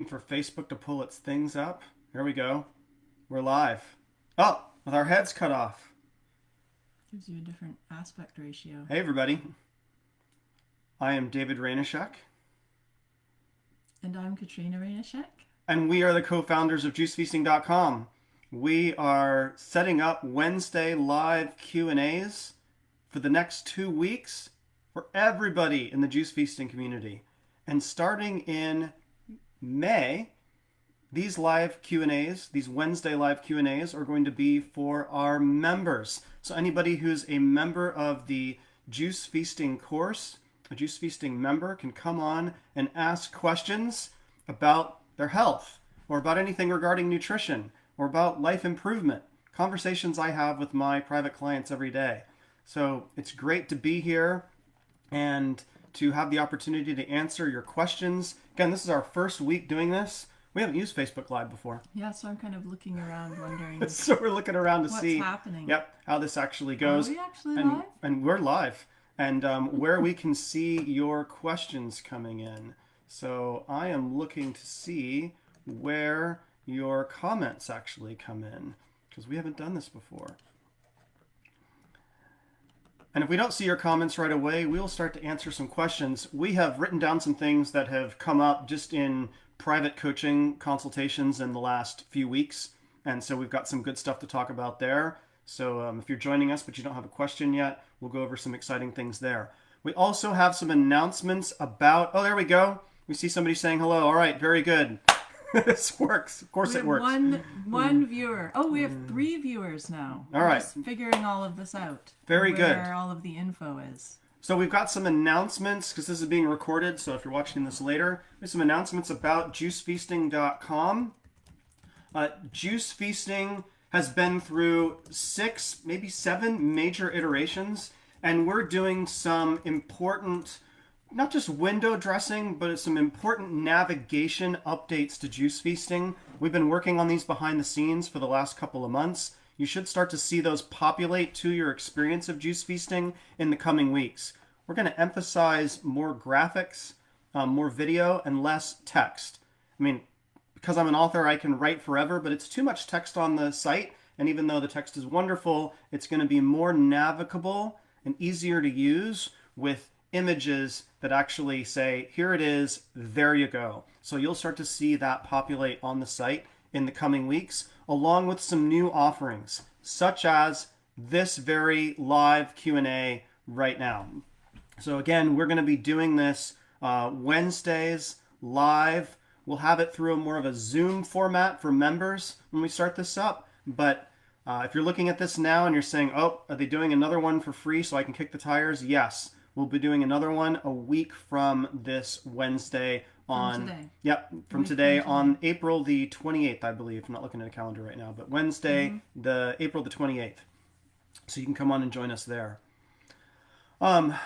For Facebook to pull its things up. Here we go. We're live. Oh, with our heads cut off. Gives you a different aspect ratio. Hey, everybody. I am David Rainishek. And I'm Katrina Rainishek. And we are the co-founders of JuiceFeasting.com. We are setting up Wednesday live Q&As for the next 2 weeks for everybody in the Juice Feasting community. And starting in May, these live Q&As, these Wednesday live Q&As are going to be for our members. So anybody who's a member of the Juice Feasting course, a Juice Feasting member, can come on and ask questions about their health or about anything regarding nutrition or about life improvement, conversations I have with my private clients every day. So it's great to be here and to have the opportunity to answer your questions. Again, this is our first week doing this. We haven't used Facebook Live before. Yeah, so I'm kind of looking around wondering So we're looking around to what's see happening. how this actually goes. Are we actually and, live? And we're live. And where we can see your questions coming in. So I am looking to see where your comments actually come in, because we haven't done this before. And if we don't see your comments right away, we'll start to answer some questions. We have written down some things that have come up just in private coaching consultations in the last few weeks. And so we've got some good stuff to talk about there. So if you're joining us but you don't have a question yet, we'll go over some exciting things there. We also have some announcements about, oh, there we go. We see somebody saying hello. All right, very good. This works. Of course it works. One viewer. Oh, we have 3 viewers now. All right. Just figuring all of this out. Very good. Where all of the info is. So we've got some announcements, because this is being recorded, so if you're watching this later, there's some announcements about JuiceFeasting.com. Juice Feasting has been through 6, maybe 7 major iterations, and we're doing some important, not just window dressing, but some important navigation updates to Juice Feasting. We've been working on these behind the scenes for the last couple of months. You should start to see those populate to your experience of Juice Feasting in the coming weeks. We're going to emphasize more graphics, more video, and less text. I mean, because I'm an author, I can write forever, but it's too much text on the site. And even though the text is wonderful, it's going to be more navigable and easier to use with images that actually say, here it is, there you go. So you'll start to see that populate on the site in the coming weeks, along with some new offerings, such as this very live Q&A right now. So again, we're going to be doing this Wednesdays live. We'll have it through more of a Zoom format for members when we start this up. But if you're looking at this now and you're saying, oh, are they doing another one for free so I can kick the tires? Yes. We'll be doing another one a week from this Wednesday from today on April the 28th, I believe. I'm not looking at a calendar right now, but Wednesday, April the 28th. So you can come on and join us there. The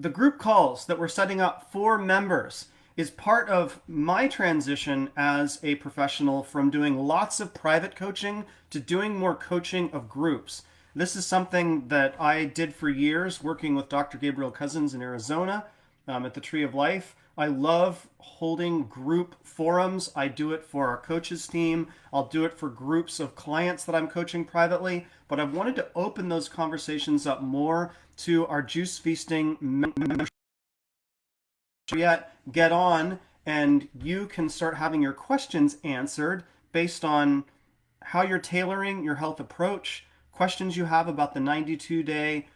group calls that we're setting up for members is part of my transition as a professional from doing lots of private coaching to doing more coaching of groups. This is something that I did for years, working with Dr. Gabriel Cousins in Arizona at the Tree of Life. I love holding group forums. I do it for our coaches team. I'll do it for groups of clients that I'm coaching privately. But I've wanted to open those conversations up more to our Juice Feasting members. Yet, get on and you can start having your questions answered based on how you're tailoring your health approach, questions you have about the 92-day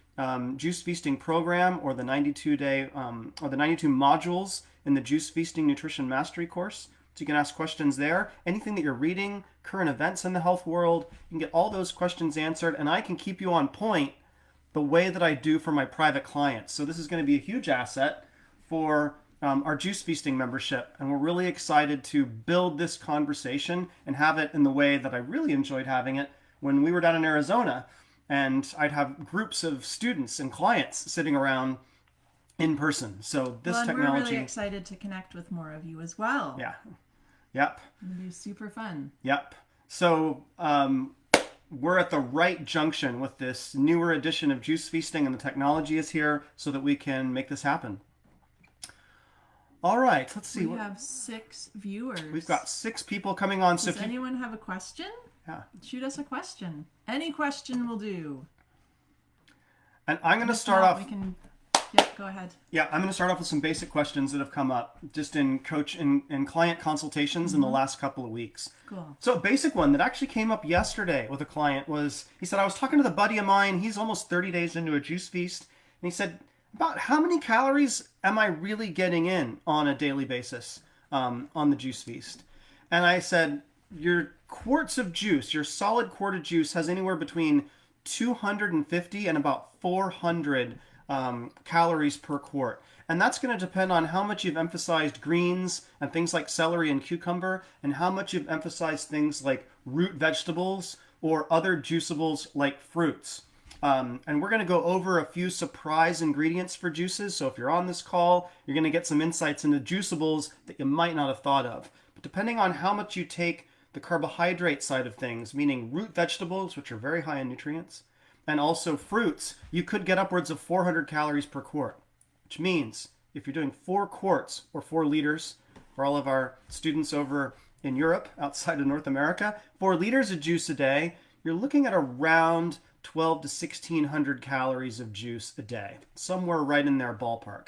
Juice Feasting program or the 92-day or the 92 modules in the Juice Feasting Nutrition Mastery course. So you can ask questions there. Anything that you're reading, current events in the health world, you can get all those questions answered, and I can keep you on point the way that I do for my private clients. So this is going to be a huge asset for our Juice Feasting membership, and we're really excited to build this conversation and have it in the way that I really enjoyed having it when we were down in Arizona, and I'd have groups of students and clients sitting around in person. So this technology... we're really excited to connect with more of you as well. Yeah. Yep. It'll be super fun. Yep. So we're at the right junction with this newer edition of Juice Feasting, and the technology is here so that we can make this happen. All right, let's see. We have 6 viewers. We've got 6 people coming on. Does anyone have a question? Yeah. Shoot us a question. Any question will do. And I'm going to start off. Yeah, go ahead. Yeah, I'm going to start off with some basic questions that have come up just in client consultations in the last couple of weeks. Cool. So a basic one that actually came up yesterday with a client was, he said, I was talking to the buddy of mine. He's almost 30 days into a juice feast. And he said, about how many calories am I really getting in on a daily basis on the juice feast? And I said, your quarts of juice, your solid quart of juice has anywhere between 250 and about 400 calories per quart. And that's going to depend on how much you've emphasized greens and things like celery and cucumber, and how much you've emphasized things like root vegetables or other juiceables like fruits. And we're going to go over a few surprise ingredients for juices. So if you're on this call, you're going to get some insights into juiceables that you might not have thought of. But depending on how much you take the carbohydrate side of things, meaning root vegetables, which are very high in nutrients, and also fruits, you could get upwards of 400 calories per quart, which means if you're doing 4 quarts or 4 liters, for all of our students over in Europe, outside of North America, 4 liters of juice a day, you're looking at around 12 to 1600 calories of juice a day, somewhere right in their ballpark.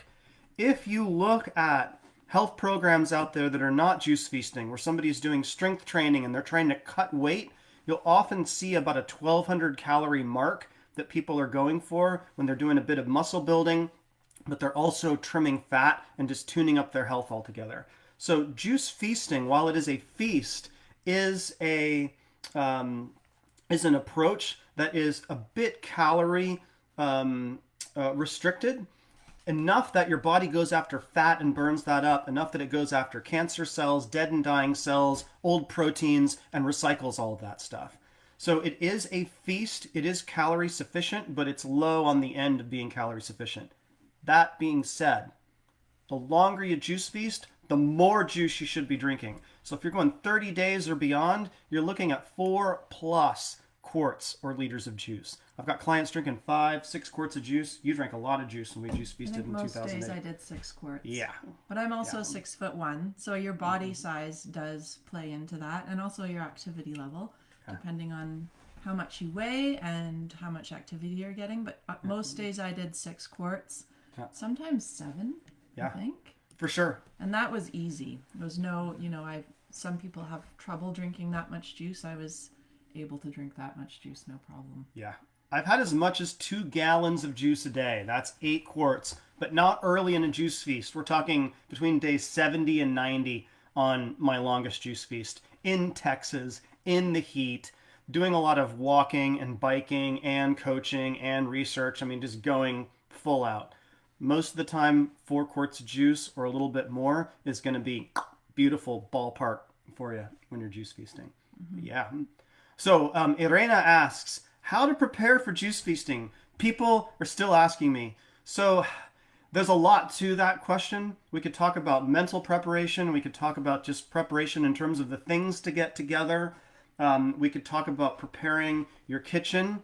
If you look at health programs out there that are not juice feasting, where somebody's doing strength training and they're trying to cut weight, you'll often see about a 1200 calorie mark that people are going for when they're doing a bit of muscle building, but they're also trimming fat and just tuning up their health altogether. So juice feasting, while it is a feast, is an approach that is a bit calorie restricted, enough that your body goes after fat and burns that up, enough that it goes after cancer cells, dead and dying cells, old proteins, and recycles all of that stuff. So it is a feast. It is calorie sufficient, but it's low on the end of being calorie sufficient. That being said, the longer you juice feast, the more juice you should be drinking. So if you're going 30 days or beyond, you're looking at 4+ quarts or liters of juice. I've got clients drinking 5-6 quarts of juice. You drank a lot of juice when we juice feasted in 2008. Most days I did 6 quarts. Yeah. But I'm also 6'1", so your body size does play into that, and also your activity level, depending on how much you weigh and how much activity you're getting. But most days I did 6 quarts, sometimes 7, I think. For sure. And that was easy. There was no, some people have trouble drinking that much juice. I was able to drink that much juice, no problem. Yeah. I've had as much as 2 gallons of juice a day. That's 8 quarts, but not early in a juice feast. We're talking between days 70 and 90 on my longest juice feast in Texas, in the heat, doing a lot of walking and biking and coaching and research. I mean, just going full out. Most of the time, 4 quarts of juice or a little bit more is going to be beautiful ballpark for you when you're juice feasting. Mm-hmm. Yeah. So Irena asks, how to prepare for juice feasting? People are still asking me. So there's a lot to that question. We could talk about mental preparation. We could talk about just preparation in terms of the things to get together. We could talk about preparing your kitchen.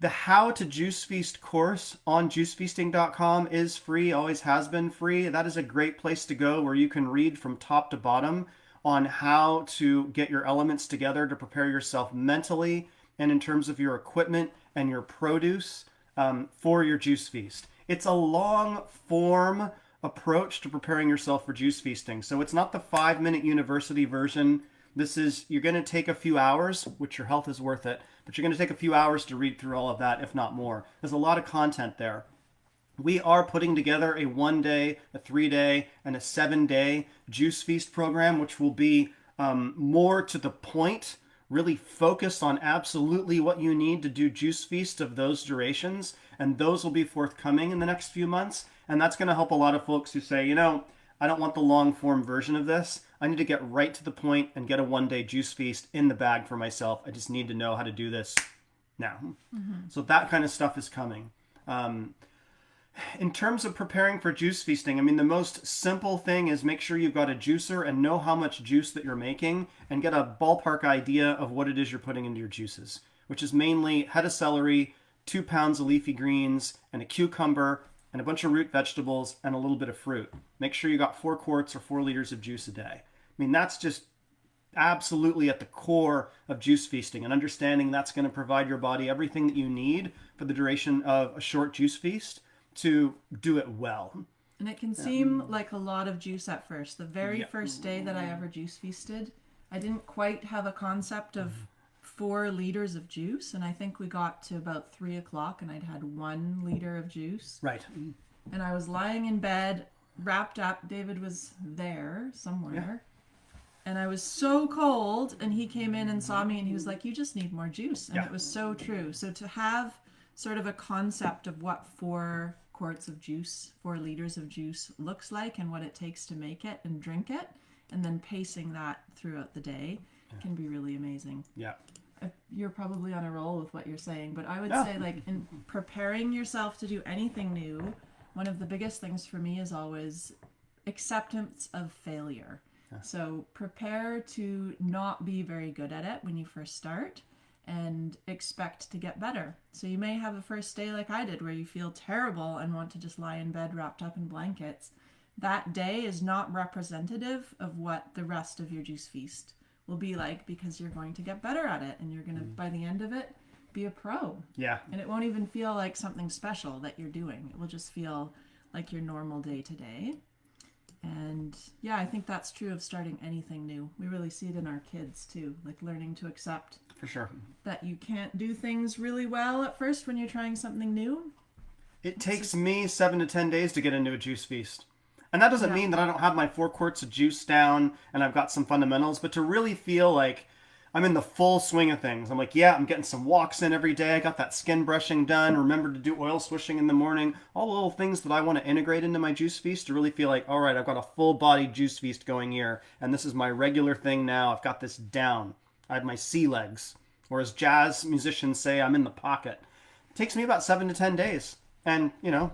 The How to Juice Feast course on juicefeasting.com is free, always has been free. That is a great place to go where you can read from top to bottom on how to get your elements together to prepare yourself mentally and in terms of your equipment and your produce for your juice feast. It's a long form approach to preparing yourself for juice feasting. So it's not the 5-minute university version. This is, you're going to take a few hours, which your health is worth it, but you're going to take a few hours to read through all of that, if not more. There's a lot of content there. We are putting together a 1-day, a 3-day, and a 7-day juice feast program, which will be more to the point, really focused on absolutely what you need to do juice feast of those durations. And those will be forthcoming in the next few months. And that's going to help a lot of folks who say, I don't want the long form version of this. I need to get right to the point and get a 1-day juice feast in the bag for myself. I just need to know how to do this now. Mm-hmm. So that kind of stuff is coming. In terms of preparing for juice feasting, I mean, the most simple thing is make sure you've got a juicer and know how much juice that you're making and get a ballpark idea of what it is you're putting into your juices, which is mainly head of celery, 2 pounds of leafy greens, and a cucumber, and a bunch of root vegetables and a little bit of fruit. Make sure you got 4 quarts or 4 liters of juice a day. I mean, that's just absolutely at the core of juice feasting, and understanding that's going to provide your body everything that you need for the duration of a short juice feast to do it well. And it can seem like a lot of juice at first. The very first day that I ever juice feasted, I didn't quite have a concept of 4 liters of juice, and I think we got to about 3 o'clock and I'd had 1 liter of juice. Right. And I was lying in bed, wrapped up. David was there somewhere. Yeah. And I was so cold, and he came in and saw me, and he was like, you just need more juice. And Yeah. it was so true. So to have sort of a concept of what 4 quarts of juice, 4 liters of juice looks like and what it takes to make it and drink it, and then pacing that throughout the day can be really amazing. Yeah. You're probably on a roll with what you're saying, but I would Yeah. say, like, in preparing yourself to do anything new, one of the biggest things for me is always acceptance of failure. So prepare to not be very good at it when you first start and expect to get better. So you may have a first day like I did where you feel terrible and want to just lie in bed wrapped up in blankets. That day is not representative of what the rest of your juice feast will be like, because you're going to get better at it and you're going to, by the end of it, be a pro. Yeah. And it won't even feel like something special that you're doing. It will just feel like your normal day to day. And yeah, I think that's true of starting anything new. We really see it in our kids too, like learning to accept For sure. that you can't do things really well at first when you're trying something new. It takes me 7 to 10 days to get into a juice feast. And that doesn't mean that I don't have my 4 quarts of juice down and I've got some fundamentals, but to really feel like I'm in the full swing of things. I'm like, yeah, I'm getting some walks in every day. I got that skin brushing done. Remember to do oil swishing in the morning. All the little things that I want to integrate into my juice feast to really feel like, all right, I've got a full body juice feast going here. And this is my regular thing now. I've got this down. I have my sea legs. Or as jazz musicians say, I'm in the pocket. It takes me about 7 to 10 days. And, you know,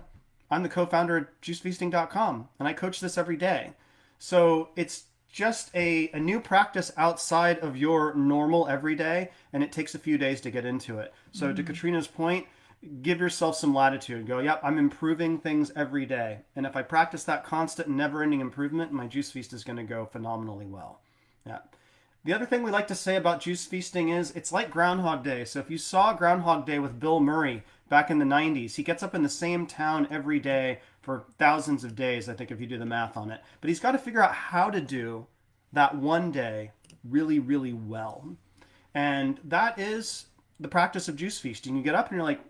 I'm the co-founder of juicefeasting.com. And I coach this every day. So it's just a new practice outside of your normal everyday, and it takes a few days to get into it. So to Katrina's point, give yourself some latitude. Go, yep, I'm improving things every day. And if I practice that constant and never-ending improvement, my juice feast is going to go phenomenally well. Yeah. The other thing we like to say about juice feasting is it's like Groundhog Day. So if you saw Groundhog Day with Bill Murray back in the 90s, he gets up in the same town every day for thousands of days, I think, if you do the math on it. But he's got to figure out how to do that one day really, really well. And that is the practice of juice feasting. You get up and you're like,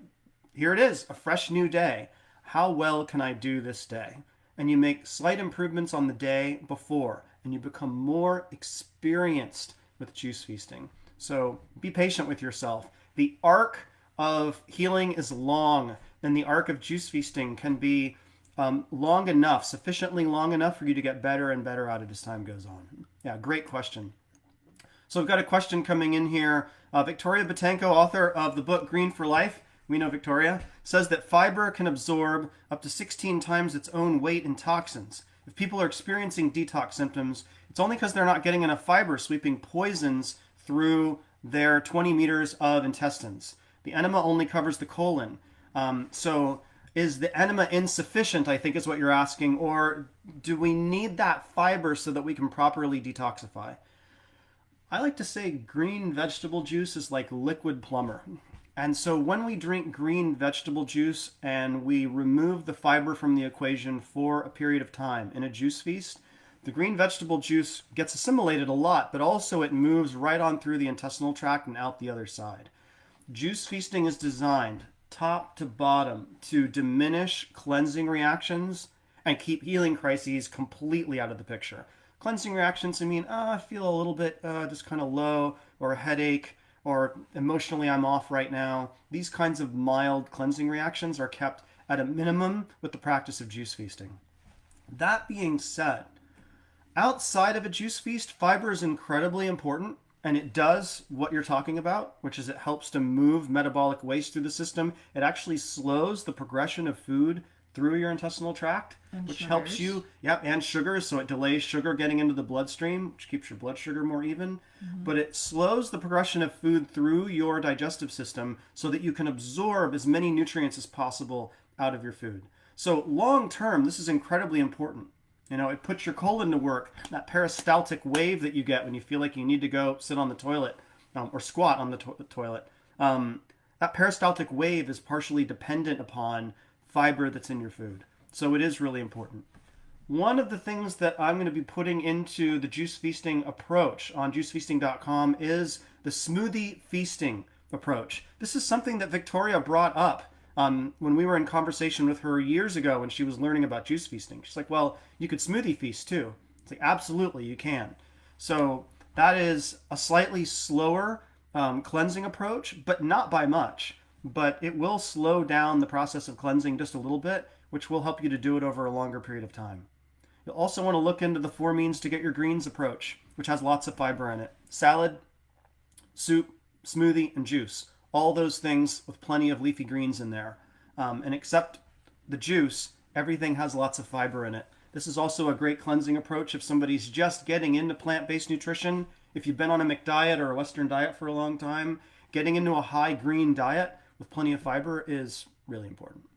here it is, a fresh new day. How well can I do this day? And you make slight improvements on the day before, and you become more experienced with juice feasting. So be patient with yourself. The arc of healing is long, and the arc of juice feasting can be long enough, sufficiently long enough for you to get better and better at it as time goes on. Yeah, great question. So we've got a question coming in here. Victoria Batenko, author of the book Green for Life, we know Victoria, says that fiber can absorb up to 16 times its own weight in toxins. If people are experiencing detox symptoms, it's only because they're not getting enough fiber sweeping poisons through their 20 meters of intestines. The enema only covers the colon. So is the enema insufficient, I think is what you're asking, or do we need that fiber so that we can properly detoxify? I like to say green vegetable juice is like liquid plumber. And so when we drink green vegetable juice and we remove the fiber from the equation for a period of time in a juice feast, the green vegetable juice gets assimilated a lot, but also it moves right on through the intestinal tract and out the other side. Juice feasting is designed top to bottom to diminish cleansing reactions and keep healing crises completely out of the picture. Cleansing reactions, I mean, I feel a little bit just kind of low, or a headache, or emotionally I'm off right now. These kinds of mild cleansing reactions are kept at a minimum with the practice of juice feasting. That being said, outside of a juice feast, fiber is incredibly important, and it does what you're talking about, which is it helps to move metabolic waste through the system. It actually slows the progression of food through your intestinal tract, and which sugars. helps you, and sugars, so it delays sugar getting into the bloodstream, which keeps your blood sugar more even. But it slows the progression of food through your digestive system so that you can absorb as many nutrients as possible out of your food. So long term, this is incredibly important. You know, it puts your colon to work. That peristaltic wave that you get when you feel like you need to go sit on the toilet or squat on the toilet. That peristaltic wave is partially dependent upon fiber that's in your food. So it is really important. One of the things that I'm going to be putting into the juice feasting approach on juicefeasting.com is the smoothie feasting approach. This is something that Victoria brought up when we were in conversation with her years ago when she was learning about juice feasting. She's like, well, you could smoothie feast too. It's like, absolutely, you can. So that is a slightly slower cleansing approach, but not by much. But it will slow down the process of cleansing just a little bit, which will help you to do it over a longer period of time. You'll also want to look into the 4 means to get your greens approach, which has lots of fiber in it. Salad, soup, smoothie, and juice. All those things with plenty of leafy greens in there. And except the juice, everything has lots of fiber in it. This is also a great cleansing approach if somebody's just getting into plant-based nutrition. If you've been on a McDiet or a Western diet for a long time, getting into a high green diet with plenty of fiber is really important.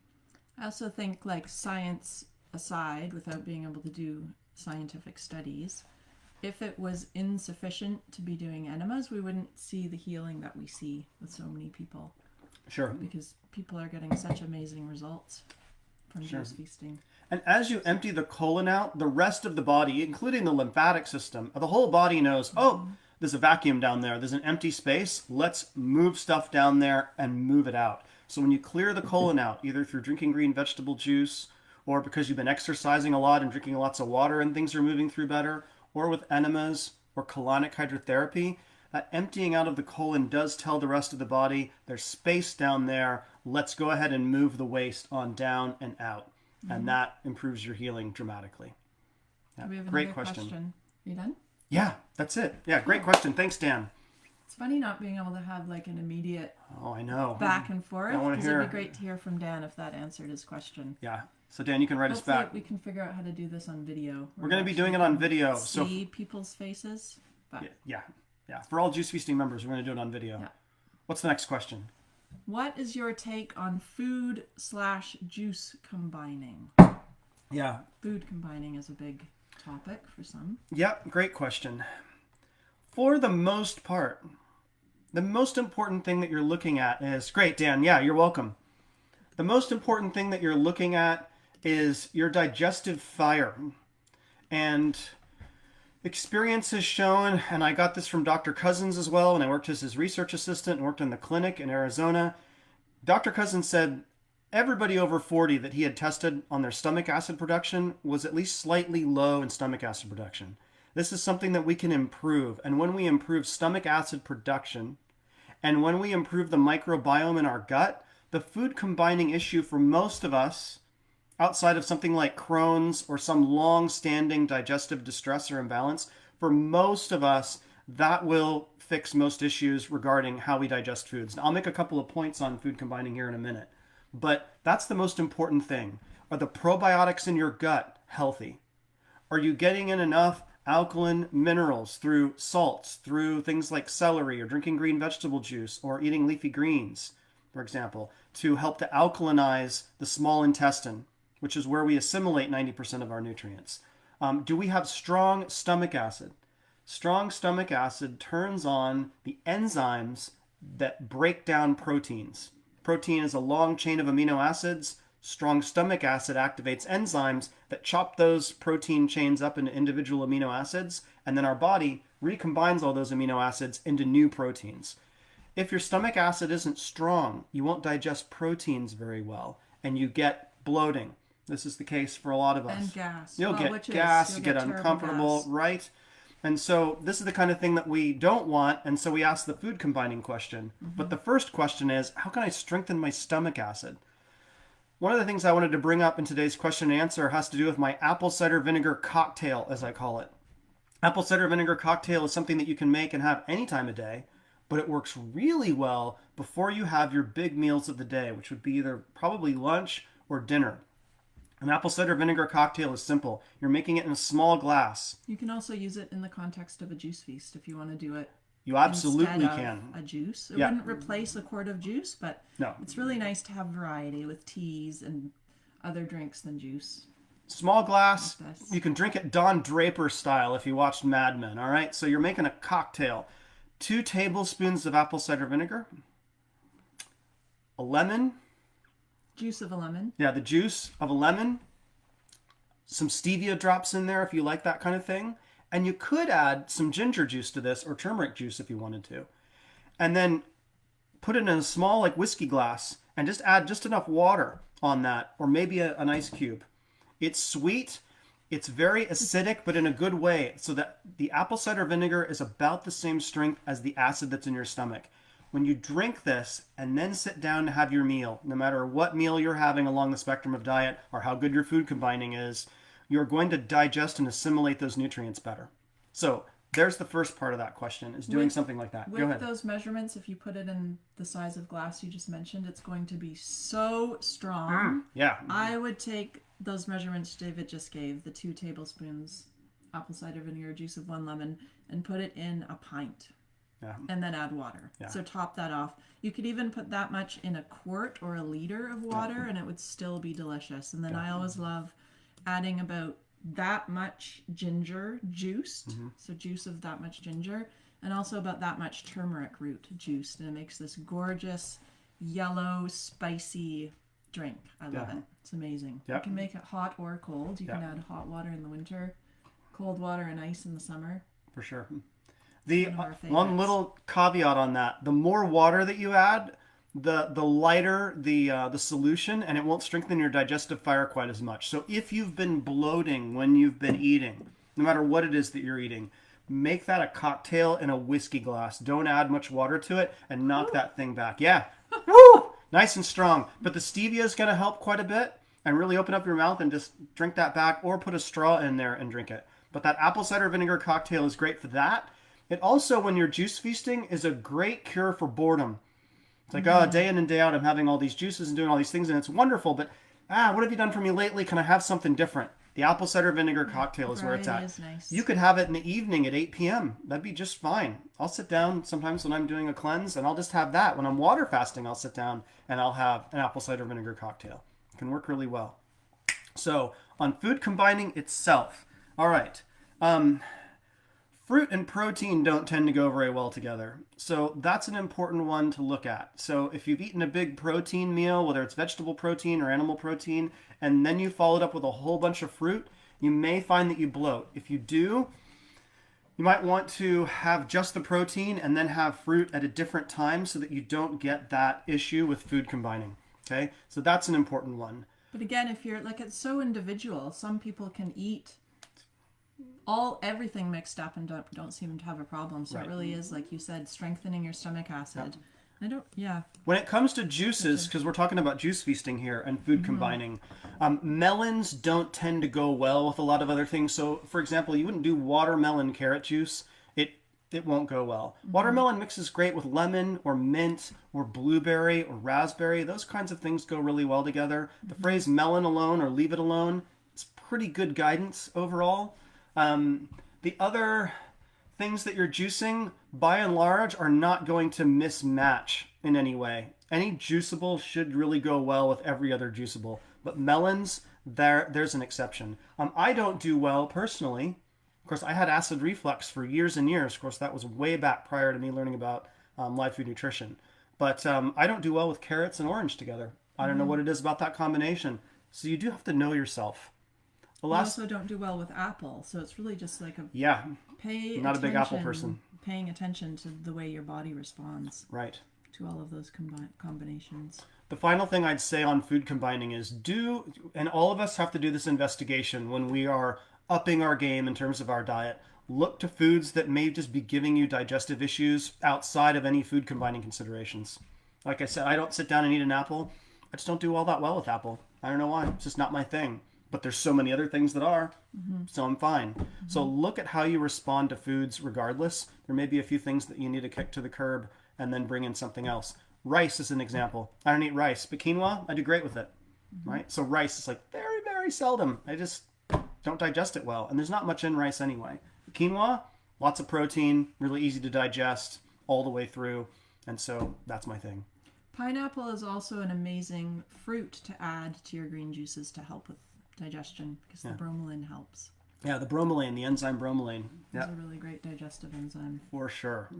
I also think, like, science aside, without being able to do scientific studies, if it was insufficient to be doing enemas, we wouldn't see the healing that we see with so many people. Sure. Because people are getting such amazing results from juice feasting. And as you empty the colon out, the rest of the body, including the lymphatic system, the whole body knows, oh, there's a vacuum down there. There's an empty space. Let's move stuff down there and move it out. So when you clear the colon out, either through drinking green vegetable juice or because you've been exercising a lot and drinking lots of water and things are moving through better, or with enemas or colonic hydrotherapy, that emptying out of the colon does tell the rest of the body there's space down there. Let's go ahead and move the waste on down and out. And that improves your healing dramatically. Yeah, We have great another question. Are you done? Yeah, that's it. Yeah, great question. Thanks, Dan. It's funny not being able to have like an immediate Oh, I know. back and forth. I wanna Because hear. it'd be great to hear from Dan if that answered his question. Yeah. So Dan, you can write us Hopefully back. we can figure out how to do this on video. We're going to be doing it on video. So See people's faces. But yeah. For all Juice Feasting members, we're going to do it on video. Yeah. What's the next question? what is your take on food/juice combining? Yeah. Food combining is a big topic for some. Yep, great question. For the most part, the most important thing that you're looking at is, great, Dan, yeah, you're welcome. The most important thing that you're looking at is your digestive fire. And experience has shown, and I got this from Dr. Cousins as well, and I worked as his research assistant and worked in the clinic in Arizona. Dr. Cousins said everybody over 40 that he had tested on their stomach acid production was at least slightly low in stomach acid production. This is something that we can improve. And when we improve stomach acid production, and when we improve the microbiome in our gut, the food combining issue for most of us, outside of something like Crohn's or some long-standing digestive distress or imbalance, for most of us, that will fix most issues regarding how we digest foods. Now, I'll make a couple of points on food combining here in a minute, but that's the most important thing. Are the probiotics in your gut healthy? Are you getting in enough alkaline minerals through salts, through things like celery or drinking green vegetable juice or eating leafy greens, for example, to help to alkalinize the small intestine, which is where we assimilate 90% of our nutrients? Do we have strong stomach acid? Strong stomach acid turns on the enzymes that break down proteins. Protein is a long chain of amino acids. Strong stomach acid activates enzymes that chop those protein chains up into individual amino acids, and then our body recombines all those amino acids into new proteins. If your stomach acid isn't strong, you won't digest proteins very well, and you get bloating. This is the case for a lot of us. And gas. You'll Well, get gas, you'll you get terrible uncomfortable, gas. right? And so this is the kind of thing that we don't want, and so we ask the food combining question. But the first question is, how can I strengthen my stomach acid? One of the things I wanted to bring up in today's question and answer has to do with my apple cider vinegar cocktail, as I call it. Apple cider vinegar cocktail is something that you can make and have any time of day, but it works really well before you have your big meals of the day, which would be either probably lunch or dinner. An apple cider vinegar cocktail is simple. You're making it in a small glass. You can also use it in the context of a juice feast if you want to do it. You absolutely instead of can. a juice. It Yeah. wouldn't replace a quart of juice, but No. it's really nice to have variety with teas and other drinks than juice. Small glass. Like this. You can drink it Don Draper style if you watched Mad Men. All right. So you're making a cocktail. 2 tablespoons of apple cider vinegar. A lemon. Juice of a lemon. Yeah, the juice of a lemon. Some stevia drops in there if you like that kind of thing. And you could add some ginger juice to this or turmeric juice if you wanted to. And then put it in a small like whiskey glass and just add just enough water on that, or maybe an ice cube. It's sweet. It's very acidic, but in a good way, so that the apple cider vinegar is about the same strength as the acid that's in your stomach. When you drink this and then sit down to have your meal, no matter what meal you're having along the spectrum of diet or how good your food combining is, you're going to digest and assimilate those nutrients better. So there's the first part of that question, is doing something like that. Go ahead. With those measurements, if you put it in the size of glass you just mentioned, it's going to be so strong. Yeah. I would take those measurements David just gave, the 2 tablespoons apple cider vinegar, juice of 1 lemon, and put it in a pint. Yeah. And then add water. Yeah. So top that off. You could even put that much in a quart or a liter of water, and it would still be delicious. And then I always love adding about that much ginger juiced, so juice of that much ginger, and also about that much turmeric root juiced, and it makes this gorgeous yellow spicy drink. I love it. It's amazing. You can make it hot or cold. You can add hot water in the winter, cold water and ice in the summer. For sure. The one little caveat on that: the more water that you add, the lighter the solution, and it won't strengthen your digestive fire quite as much. So if you've been bloating when you've been eating, no matter what it is that you're eating, make that a cocktail in a whiskey glass. Don't add much water to it and knock that thing back. Yeah. Woo! Nice and strong. But the stevia is going to help quite a bit, and really open up your mouth and just drink that back, or put a straw in there and drink it. But that apple cider vinegar cocktail is great for that. It also, when you're juice feasting, is a great cure for boredom. It's like, day in and day out, I'm having all these juices and doing all these things, and it's wonderful, but, what have you done for me lately? Can I have something different? The apple cider vinegar cocktail is where it's at. Is nice. You could have it in the evening at 8 p.m. That'd be just fine. I'll sit down sometimes when I'm doing a cleanse, and I'll just have that. When I'm water fasting, I'll sit down and I'll have an apple cider vinegar cocktail. It can work really well. So, on food combining itself. All right. Fruit and protein don't tend to go very well together. So that's an important one to look at. So if you've eaten a big protein meal, whether it's vegetable protein or animal protein, and then you followed up with a whole bunch of fruit, you may find that you bloat. If you do, you might want to have just the protein and then have fruit at a different time so that you don't get that issue with food combining. Okay? So that's an important one. But again, if you're like, it's so individual. Some people can eat everything mixed up and don't seem to have a problem. So it really is, like you said, strengthening your stomach acid. When it comes to juices, because we're talking about juice feasting here and food combining, melons don't tend to go well with a lot of other things. So, for example, you wouldn't do watermelon carrot juice. It won't go well. Watermelon mixes great with lemon or mint or blueberry or raspberry. Those kinds of things go really well together. The phrase melon alone or leave it alone is pretty good guidance overall. The other things that you're juicing, by and large, are not going to mismatch in any way. Any juiceable should really go well with every other juiceable. But melons, there's an exception. I don't do well personally. Of course, I had acid reflux for years and years. Of course, that was way back prior to me learning about live food nutrition. But I don't do well with carrots and orange together. I don't know what it is about that combination. So you do have to know yourself. You also don't do well with apple, so it's really just like not a big apple person. Paying attention to the way your body responds. Right. To all of those combinations. The final thing I'd say on food combining is and all of us have to do this investigation when we are upping our game in terms of our diet. Look to foods that may just be giving you digestive issues outside of any food combining considerations. Like I said, I don't sit down and eat an apple. I just don't do all that well with apple. I don't know why. It's just not my thing. But there's so many other things that are, so I'm fine. So look at how you respond to foods regardless. There may be a few things that you need to kick to the curb and then bring in something else. Rice is an example. I don't eat rice, but quinoa, I do great with it, right? So rice is like very, very seldom. I just don't digest it well. And there's not much in rice anyway. Quinoa, lots of protein, really easy to digest all the way through. And so that's my thing. Pineapple is also an amazing fruit to add to your green juices to help with digestion because the bromelain helps. Yeah, the bromelain, the enzyme bromelain. It's a really great digestive enzyme. For sure.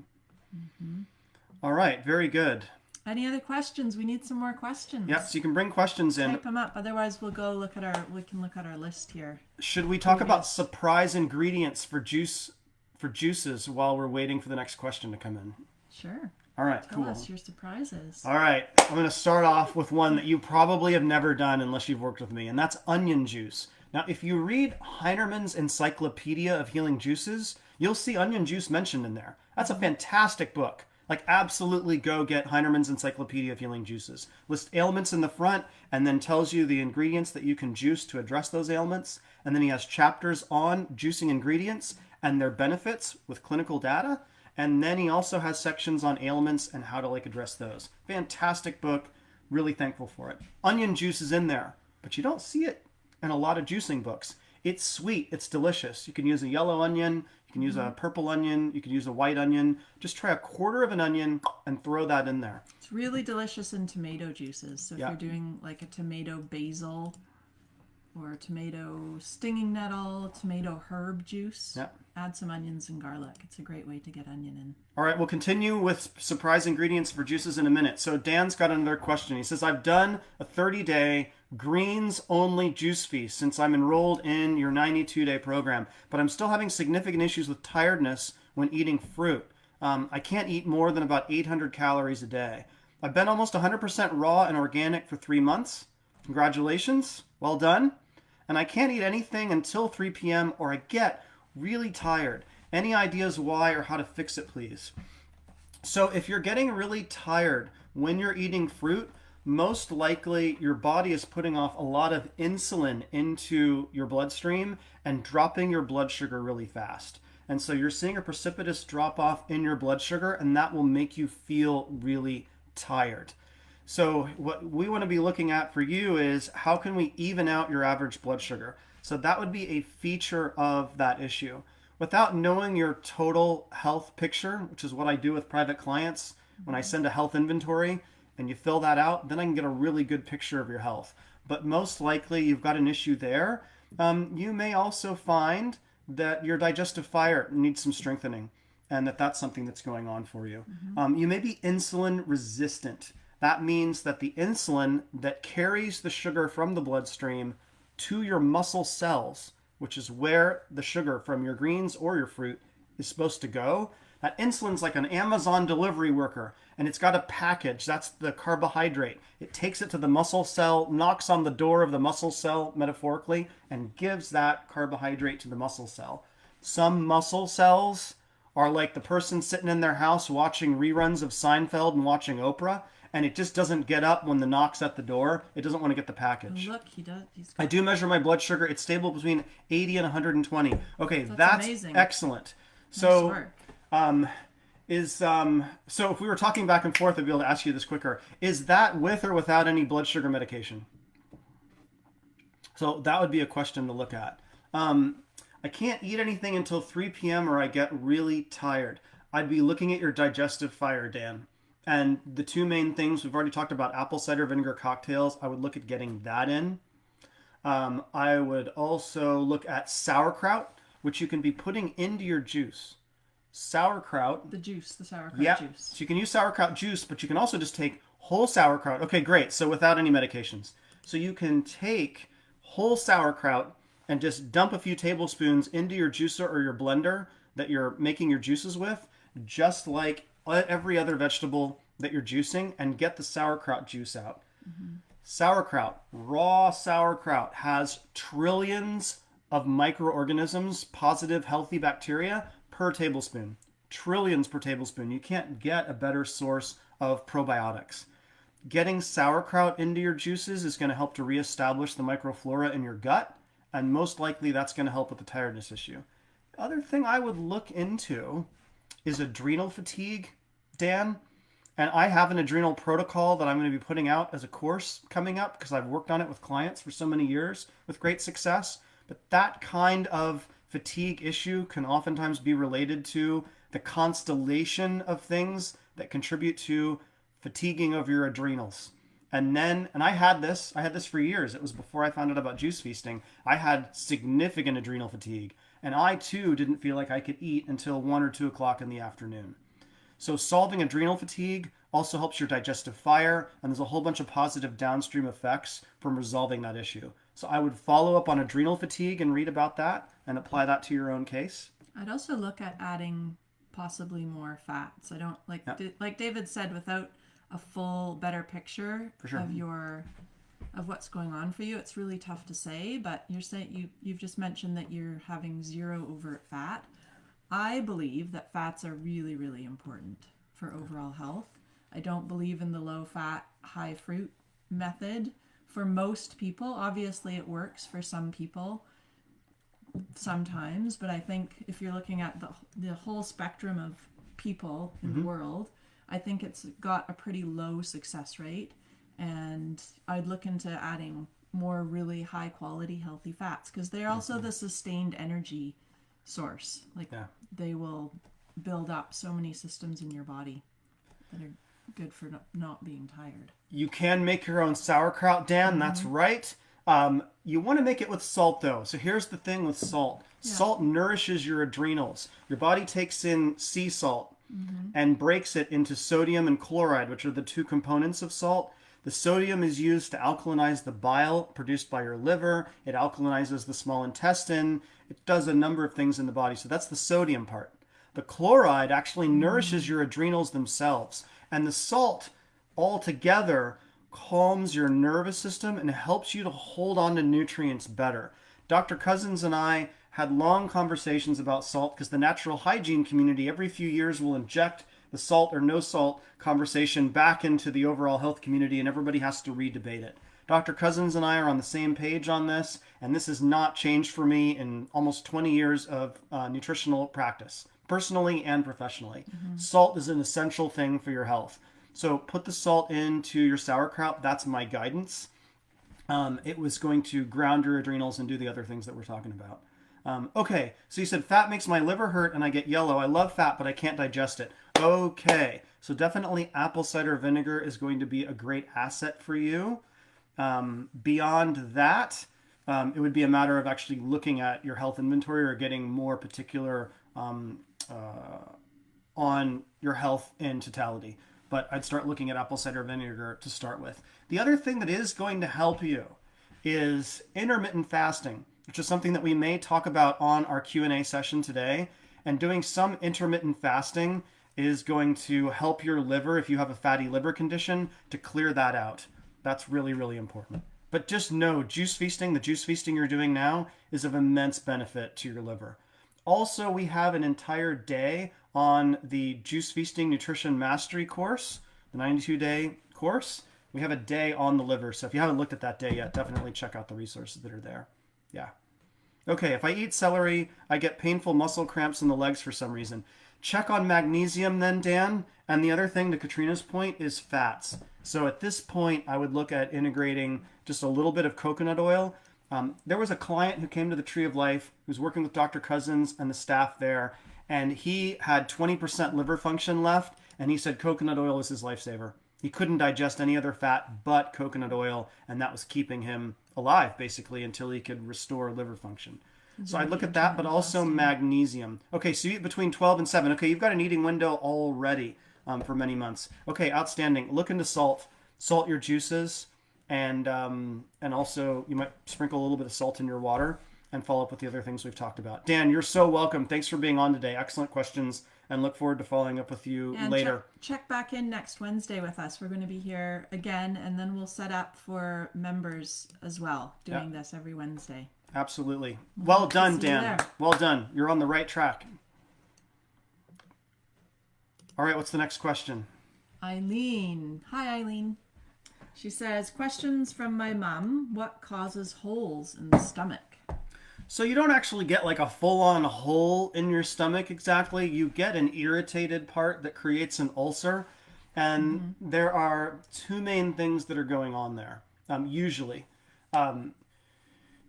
All right, very good. Any other questions? We need some more questions. Yeah, so you can bring questions in. Type them up. Otherwise, we can look at our list here. Should we talk about surprise ingredients for juices while we're waiting for the next question to come in? Sure. All right, Tell us your surprises. All right, I'm going to start off with one that you probably have never done unless you've worked with me, and that's onion juice. Now, if you read Heinerman's Encyclopedia of Healing Juices, you'll see onion juice mentioned in there. That's a fantastic book. Like, absolutely go get Heinerman's Encyclopedia of Healing Juices. Lists ailments in the front and then tells you the ingredients that you can juice to address those ailments. And then he has chapters on juicing ingredients and their benefits with clinical data. And then he also has sections on ailments and how to address those. Fantastic book. Really thankful for it. Onion juice is in there, but you don't see it in a lot of juicing books. It's sweet. It's delicious. You can use a yellow onion. You can use a purple onion. You can use a white onion. Just try a quarter of an onion and throw that in there. It's really delicious in tomato juices. So if you're doing like a tomato basil or a tomato stinging nettle, tomato herb juice, add some onions and garlic. It's a great way to get onion in. All right, we'll continue with surprise ingredients for juices in a minute. So Dan's got another question. He says, I've done a 30-day greens only juice feast since I'm enrolled in your 92-day program, but I'm still having significant issues with tiredness when eating fruit. I can't eat more than about 800 calories a day. I've been almost 100% raw and organic for 3 months. Congratulations. Well done. And I can't eat anything until 3 p.m. or I get really tired. Any ideas why or how to fix it, please? So if you're getting really tired when you're eating fruit, most likely your body is putting off a lot of insulin into your bloodstream and dropping your blood sugar really fast. And so you're seeing a precipitous drop off in your blood sugar, and that will make you feel really tired. So what we want to be looking at for you is how can we even out your average blood sugar? So that would be a feature of that issue. Without knowing your total health picture, which is what I do with private clients, when I send a health inventory and you fill that out, then I can get a really good picture of your health. But most likely you've got an issue there. You may also find that your digestive fire needs some strengthening and that's something that's going on for you. You may be insulin resistant. That means that the insulin that carries the sugar from the bloodstream to your muscle cells, which is where the sugar from your greens or your fruit is supposed to go, that insulin's like an Amazon delivery worker, and it's got a package. That's the carbohydrate. It takes it to the muscle cell, knocks on the door of the muscle cell, metaphorically, and gives that carbohydrate to the muscle cell. Some muscle cells are like the person sitting in their house watching reruns of Seinfeld and watching Oprah, and it just doesn't get up when the knock's at the door. It doesn't want to get the package. Oh, look, he does. I do measure my blood sugar. It's stable between 80 and 120. Okay, that's amazing. Excellent. So, so if we were talking back and forth, I'd be able to ask you this quicker. Is that with or without any blood sugar medication? So that would be a question to look at. I can't eat anything until 3 p.m. or I get really tired. I'd be looking at your digestive fire, Dan. And the two main things, we've already talked about apple cider vinegar cocktails. I would look at getting that in. I would also look at sauerkraut, which you can be putting into your juice. Sauerkraut. The sauerkraut juice. So you can use sauerkraut juice, but you can also just take whole sauerkraut. Okay, great. So without any medications. So you can take whole sauerkraut and just dump a few tablespoons into your juicer or your blender that you're making your juices with, just like every other vegetable that you're juicing, and get the sauerkraut juice out. Sauerkraut, raw sauerkraut, has trillions of microorganisms, positive, healthy bacteria per tablespoon. Trillions per tablespoon. You can't get a better source of probiotics. Getting sauerkraut into your juices is going to help to reestablish the microflora in your gut, and most likely that's going to help with the tiredness issue. The other thing I would look into is adrenal fatigue, Dan. And I have an adrenal protocol that I'm going to be putting out as a course coming up because I've worked on it with clients for so many years with great success. But that kind of fatigue issue can oftentimes be related to the constellation of things that contribute to fatiguing of your adrenals. And I had this for years. It was before I found out about juice feasting. I had significant adrenal fatigue. And I too didn't feel like I could eat until 1 or 2 o'clock in the afternoon. So solving adrenal fatigue also helps your digestive fire, and there's a whole bunch of positive downstream effects from resolving that issue. So I would follow up on adrenal fatigue and read about that and apply that to your own case. I'd also look at adding possibly more fats. I don't like David said, without a full, better picture of what's going on for you, it's really tough to say. But you're saying you've just mentioned that you're having 0 overt fat. I believe that fats are really, really important for overall health. I don't believe in the low fat, high fruit method for most people. Obviously, it works for some people sometimes, but I think if you're looking at the whole spectrum of people in the world, I think it's got a pretty low success rate. And I'd look into adding more really high quality, healthy fats, because they're also the sustained energy source. They will build up so many systems in your body that are good for not being tired. You can make your own sauerkraut, Dan. That's right. You want to make it with salt, though. So here's the thing with salt. Salt nourishes your adrenals. Your body takes in sea salt and breaks it into sodium and chloride, which are the 2 components of salt. The sodium is used to alkalinize the bile produced by your liver. It alkalinizes the small intestine. It does a number of things in the body. So that's the sodium part. The chloride actually nourishes your adrenals themselves. And the salt altogether calms your nervous system and helps you to hold on to nutrients better. Dr. Cousins and I had long conversations about salt because the natural hygiene community every few years will inject the salt or no salt conversation back into the overall health community, and everybody has to re-debate it. Dr. Cousins and I are on the same page on this, and this has not changed for me in almost 20 years of nutritional practice, personally and professionally. Salt is an essential thing for your health. So put the salt into your sauerkraut. That's my guidance. It was going to ground your adrenals and do the other things that we're talking about. Okay, so you said fat makes my liver hurt and I get yellow. I love fat, but I can't digest it. Okay, so definitely apple cider vinegar is going to be a great asset for you. Beyond that, it would be a matter of actually looking at your health inventory or getting more particular on your health in totality. But I'd start looking at apple cider vinegar to start with. The other thing that is going to help you is intermittent fasting, which is something that we may talk about on our Q&A session today. And doing some intermittent fasting is going to help your liver, if you have a fatty liver condition, to clear that out. That's really, really important. But just know, the juice feasting you're doing now is of immense benefit to your liver. Also, we have an entire day on the Juice Feasting Nutrition Mastery course, the 92-day course. We have a day on the liver. So if you haven't looked at that day yet, definitely check out the resources that are there. Yeah. Okay, if I eat celery, I get painful muscle cramps in the legs for some reason. Check on magnesium then, Dan. And the other thing, to Katrina's point, is fats. So at this point, I would look at integrating just a little bit of coconut oil. There was a client who came to the Tree of Life who was working with Dr. Cousins and the staff there, and he had 20% liver function left, and he said coconut oil was his lifesaver. He couldn't digest any other fat but coconut oil, and that was keeping him alive, basically, until he could restore liver function. So I'd look at that, but also magnesium. Okay, so you eat between 12 and 7. Okay, you've got an eating window already for many months. Okay, outstanding. Look into salt. Salt your juices, and also you might sprinkle a little bit of salt in your water and follow up with the other things we've talked about. Dan, you're so welcome. Thanks for being on today. Excellent questions, and look forward to following up with you later. Check back in next Wednesday with us. We're going to be here again, and then we'll set up for members as well, doing this every Wednesday. Absolutely. Well done, Dan. Well done. You're on the right track. All right, what's the next question? Eileen. Hi, Eileen. She says, questions from my mom. What causes holes in the stomach? So you don't actually get like a full-on hole in your stomach exactly. You get an irritated part that creates an ulcer. And there are 2 main things that are going on there, usually.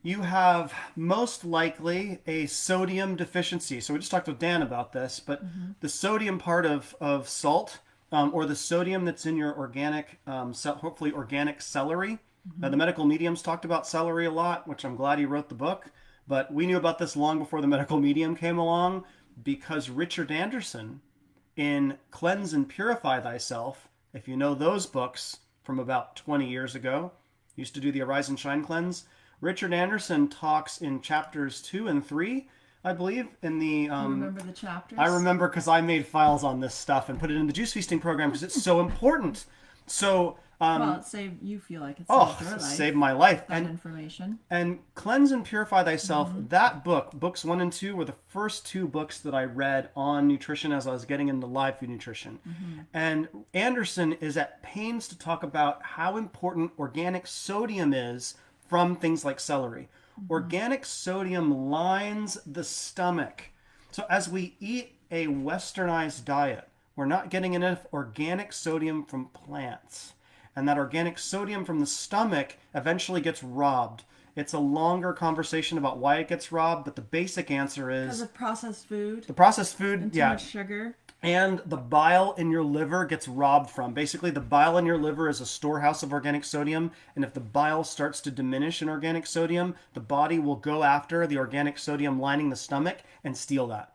You have most likely a sodium deficiency. So we just talked with Dan about this, but the sodium part of salt or the sodium that's in your organic, hopefully organic celery. The medical mediums talked about celery a lot, which I'm glad he wrote the book. But we knew about this long before the medical medium came along, because Richard Anderson in Cleanse and Purify Thyself, if you know those books from about 20 years ago, used to do the Arise and Shine cleanse. Richard Anderson talks in chapters 2 and 3, I believe, in the... Do you remember the chapters? I remember because I made files on this stuff and put it in the juice feasting program because it's so important. So... well, it saved, you feel like it saved your life. Saved my life. That information. And Cleanse and Purify Thyself, that book, books 1 and 2, were the first 2 books that I read on nutrition as I was getting into live food nutrition. And Anderson is at pains to talk about how important organic sodium is from things like celery. Organic sodium lines the stomach. So as we eat a westernized diet, we're not getting enough organic sodium from plants. And that organic sodium from the stomach eventually gets robbed. It's a longer conversation about why it gets robbed, but the basic answer is... because of processed food. The processed food, and too much sugar. And the bile in your liver gets robbed from. Basically, the bile in your liver is a storehouse of organic sodium, and if the bile starts to diminish in organic sodium, the body will go after the organic sodium lining the stomach and steal that.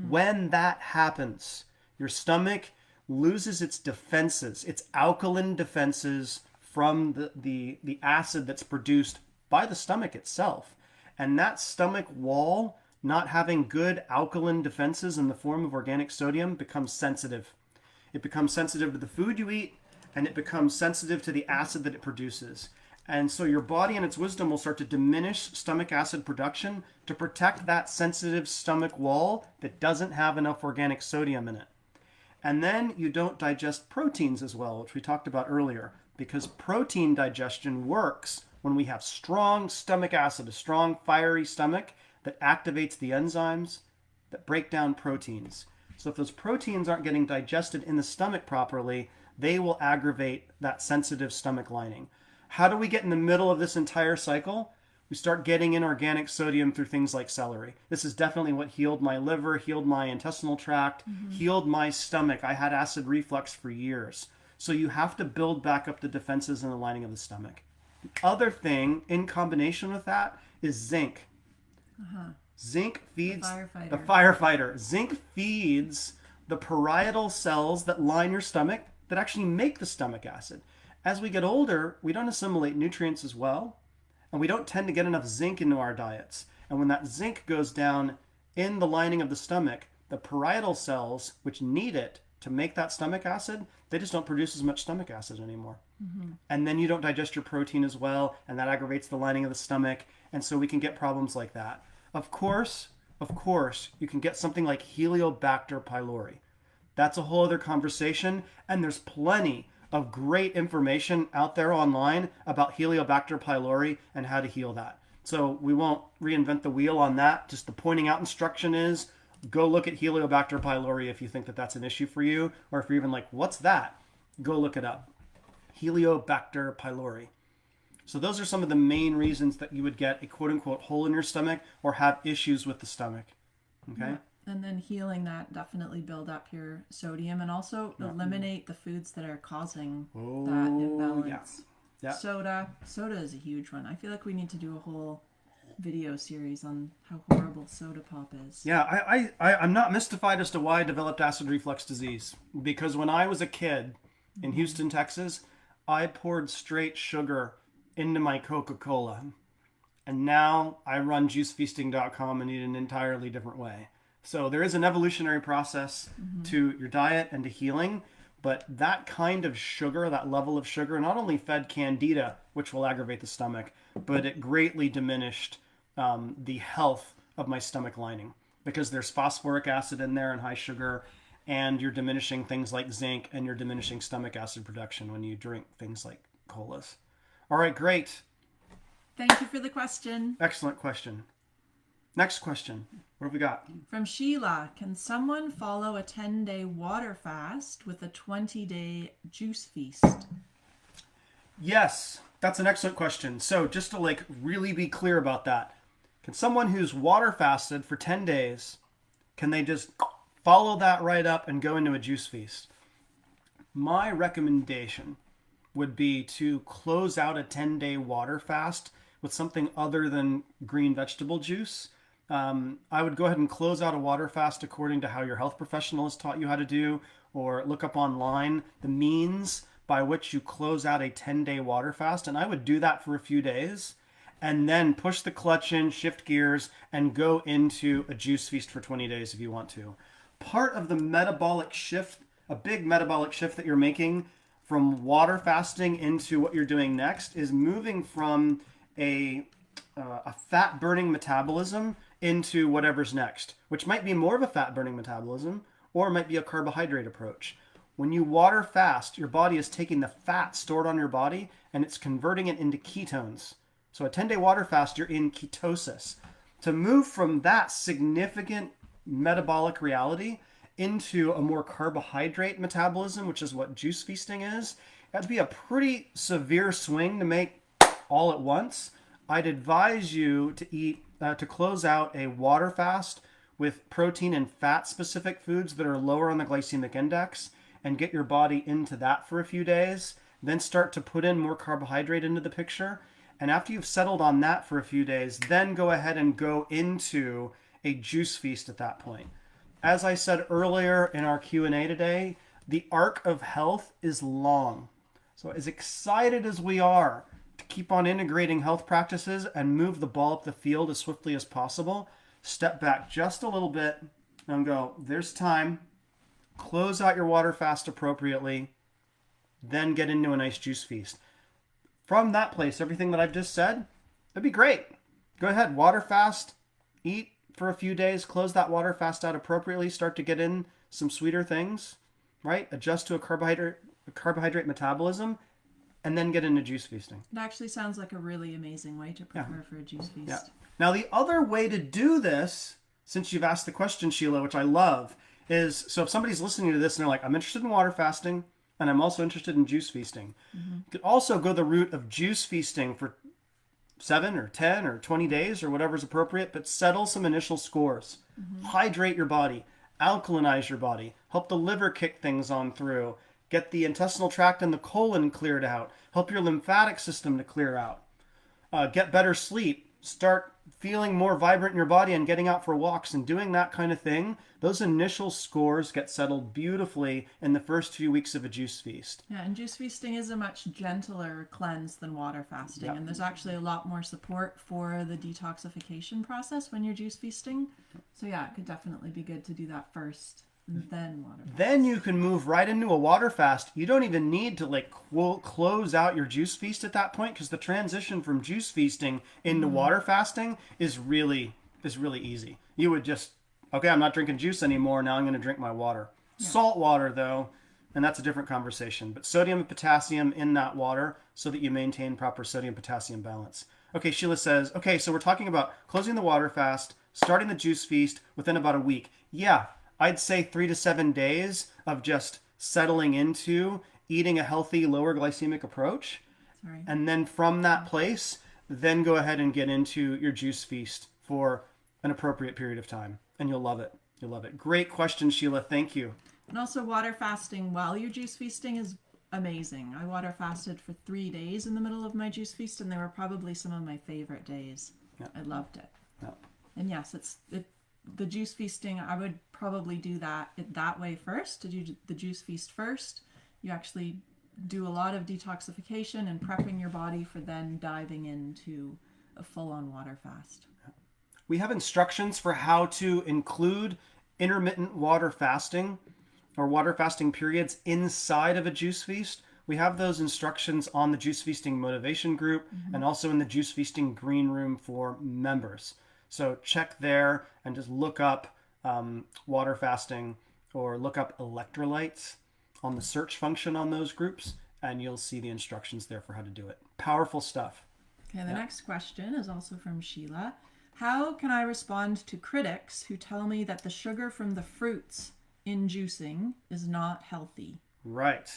When that happens, your stomach loses its defenses, its alkaline defenses from the acid that's produced by the stomach itself. And that stomach wall, not having good alkaline defenses in the form of organic sodium, becomes sensitive. It becomes sensitive to the food you eat, and it becomes sensitive to the acid that it produces. And so your body in its wisdom will start to diminish stomach acid production to protect that sensitive stomach wall that doesn't have enough organic sodium in it. And then you don't digest proteins as well, which we talked about earlier, because protein digestion works when we have strong stomach acid, a strong fiery stomach that activates the enzymes that break down proteins. So if those proteins aren't getting digested in the stomach properly, they will aggravate that sensitive stomach lining. How do we get in the middle of this entire cycle? We start getting in organic sodium through things like celery. This is definitely what healed my liver, healed my intestinal tract, healed my stomach. I had acid reflux for years. So you have to build back up the defenses in the lining of the stomach. The other thing in combination with that is zinc. Zinc feeds the firefighter. Zinc feeds the parietal cells that line your stomach that actually make the stomach acid. As we get older, we don't assimilate nutrients as well. And we don't tend to get enough zinc into our diets. And when that zinc goes down in the lining of the stomach, the parietal cells, which need it to make that stomach acid, they just don't produce as much stomach acid anymore. And then you don't digest your protein as well, and that aggravates the lining of the stomach. And so we can get problems like that. Of course, you can get something like Helicobacter pylori. That's a whole other conversation, and there's plenty of great information out there online about Helicobacter pylori and how to heal that. So we won't reinvent the wheel on that. Just the pointing out instruction is go look at Helicobacter pylori if you think that that's an issue for you, or if you're even like, what's that? Go look it up. Helicobacter pylori. So those are some of the main reasons that you would get a quote-unquote hole in your stomach or have issues with the stomach. Okay? Yeah. And then healing that, definitely build up your sodium and also eliminate the foods that are causing that imbalance. Yeah. Soda is a huge one. I feel like we need to do a whole video series on how horrible soda pop is. Yeah, I'm not mystified as to why I developed acid reflux disease. Because when I was a kid in Houston, Texas, I poured straight sugar into my Coca-Cola. And now I run juicefeasting.com and eat an entirely different way. So there is an evolutionary process to your diet and to healing, but that kind of sugar, that level of sugar, not only fed candida, which will aggravate the stomach, but it greatly diminished the health of my stomach lining because there's phosphoric acid in there and high sugar, and you're diminishing things like zinc, and you're diminishing stomach acid production when you drink things like colas. All right, great. Thank you for the question. Excellent question. Next question. What have we got? From Sheila, can someone follow a 10-day water fast with a 20-day juice feast? Yes, that's an excellent question. So just to really be clear about that, can someone who's water fasted for 10 days, can they just follow that right up and go into a juice feast? My recommendation would be to close out a 10-day water fast with something other than green vegetable juice. I would go ahead and close out a water fast according to how your health professional has taught you how to do, or look up online the means by which you close out a 10-day water fast. And I would do that for a few days and then push the clutch in, shift gears, and go into a juice feast for 20 days if you want to. Part of the metabolic shift, a big metabolic shift that you're making from water fasting into what you're doing next, is moving from a fat burning metabolism into whatever's next, which might be more of a fat burning metabolism or it might be a carbohydrate approach. When you water fast, your body is taking the fat stored on your body and it's converting it into ketones. So a 10-day water fast, you're in ketosis. To move from that significant metabolic reality into a more carbohydrate metabolism, which is what juice feasting is, that'd be a pretty severe swing to make all at once. I'd advise you to eat, to close out a water fast with protein and fat specific foods that are lower on the glycemic index and get your body into that for a few days. Then start to put in more carbohydrate into the picture. And after you've settled on that for a few days, then go ahead and go into a juice feast at that point. As I said earlier in our Q&A today, the arc of health is long. So as excited as we are to keep on integrating health practices and move the ball up the field as swiftly as possible, step back just a little bit and go, there's time, close out your water fast appropriately, then get into a nice juice feast. From that place, everything that I've just said, that'd be great. Go ahead, water fast, eat for a few days, close that water fast out appropriately, start to get in some sweeter things, right? Adjust to a carbohydrate metabolism, and then get into juice feasting. It actually sounds like a really amazing way to prepare for a juice feast. Yeah. Now, the other way to do this, since you've asked the question, Sheila, which I love, is, so if somebody's listening to this and they're like, I'm interested in water fasting, and I'm also interested in juice feasting. You could also go the route of juice feasting for 7 or 10 or 20 days or whatever's appropriate, but settle some initial scores. Hydrate your body, alkalinize your body, help the liver kick things on through, get the intestinal tract and the colon cleared out, help your lymphatic system to clear out, get better sleep, start feeling more vibrant in your body and getting out for walks and doing that kind of thing. Those initial scores get settled beautifully in the first few weeks of a juice feast. Yeah, and juice feasting is a much gentler cleanse than water fasting. And there's actually a lot more support for the detoxification process when you're juice feasting. So yeah, it could definitely be good to do that first and then water fast. Then you can move right into a water fast. You don't even need to like close out your juice feast at that point, because the transition from juice feasting into water fasting is really easy. You would just, okay, I'm not drinking juice anymore. Now I'm going to drink my water. Yeah. Salt water, though, and that's a different conversation. But sodium and potassium in that water so that you maintain proper sodium-potassium balance. Okay, Sheila says, okay, so we're talking about closing the water fast, starting the juice feast within about a week. Yeah, I'd say 3 to 7 days of just settling into eating a healthy, lower glycemic approach. Sorry. And then from that place, then go ahead and get into your juice feast for an appropriate period of time. And you'll love it. You'll love it. Great question, Sheila. Thank you. And also water fasting while you're juice feasting is amazing. I water fasted for 3 days in the middle of my juice feast, and they were probably some of my favorite days. Yeah. I loved it. Yeah. And yes, the juice feasting, I would probably do that way first, to do the juice feast first. You actually do a lot of detoxification and prepping your body for then diving into a full-on water fast. We have instructions for how to include intermittent water fasting or water fasting periods inside of a juice feast. We have those instructions on the Juice Feasting Motivation Group and also in the Juice Feasting Green Room for members. So check there and just look up water fasting or look up electrolytes on the search function on those groups, and you'll see the instructions there for how to do it. Powerful stuff. Okay, the next question is also from Sheila. How can I respond to critics who tell me that the sugar from the fruits in juicing is not healthy? Right.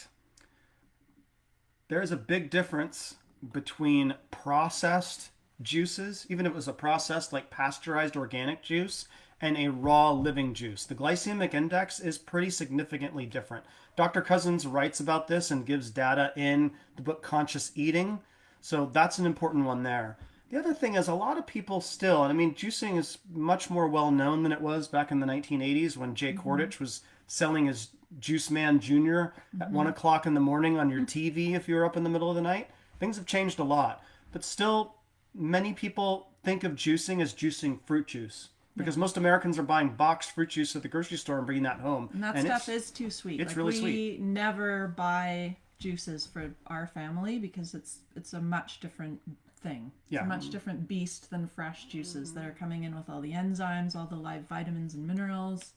There is a big difference between processed juices, even if it was a processed like pasteurized organic juice, and a raw living juice. The glycemic index is pretty significantly different. Dr. Cousins writes about this and gives data in the book Conscious Eating. So that's an important one there. The other thing is a lot of people still, and I mean, juicing is much more well known than it was back in the 1980s when Jay Kordich was selling his Juice Man Jr. at 1 o'clock in the morning on your TV if you were up in the middle of the night. Things have changed a lot. But still, many people think of juicing as juicing fruit juice. Because most Americans are buying boxed fruit juice at the grocery store and bringing that home. And that stuff is too sweet. It's really We sweet. never buy juices for our family because it's a much different thing. It's a much different beast than fresh juices that are coming in with all the enzymes, all the live vitamins and minerals.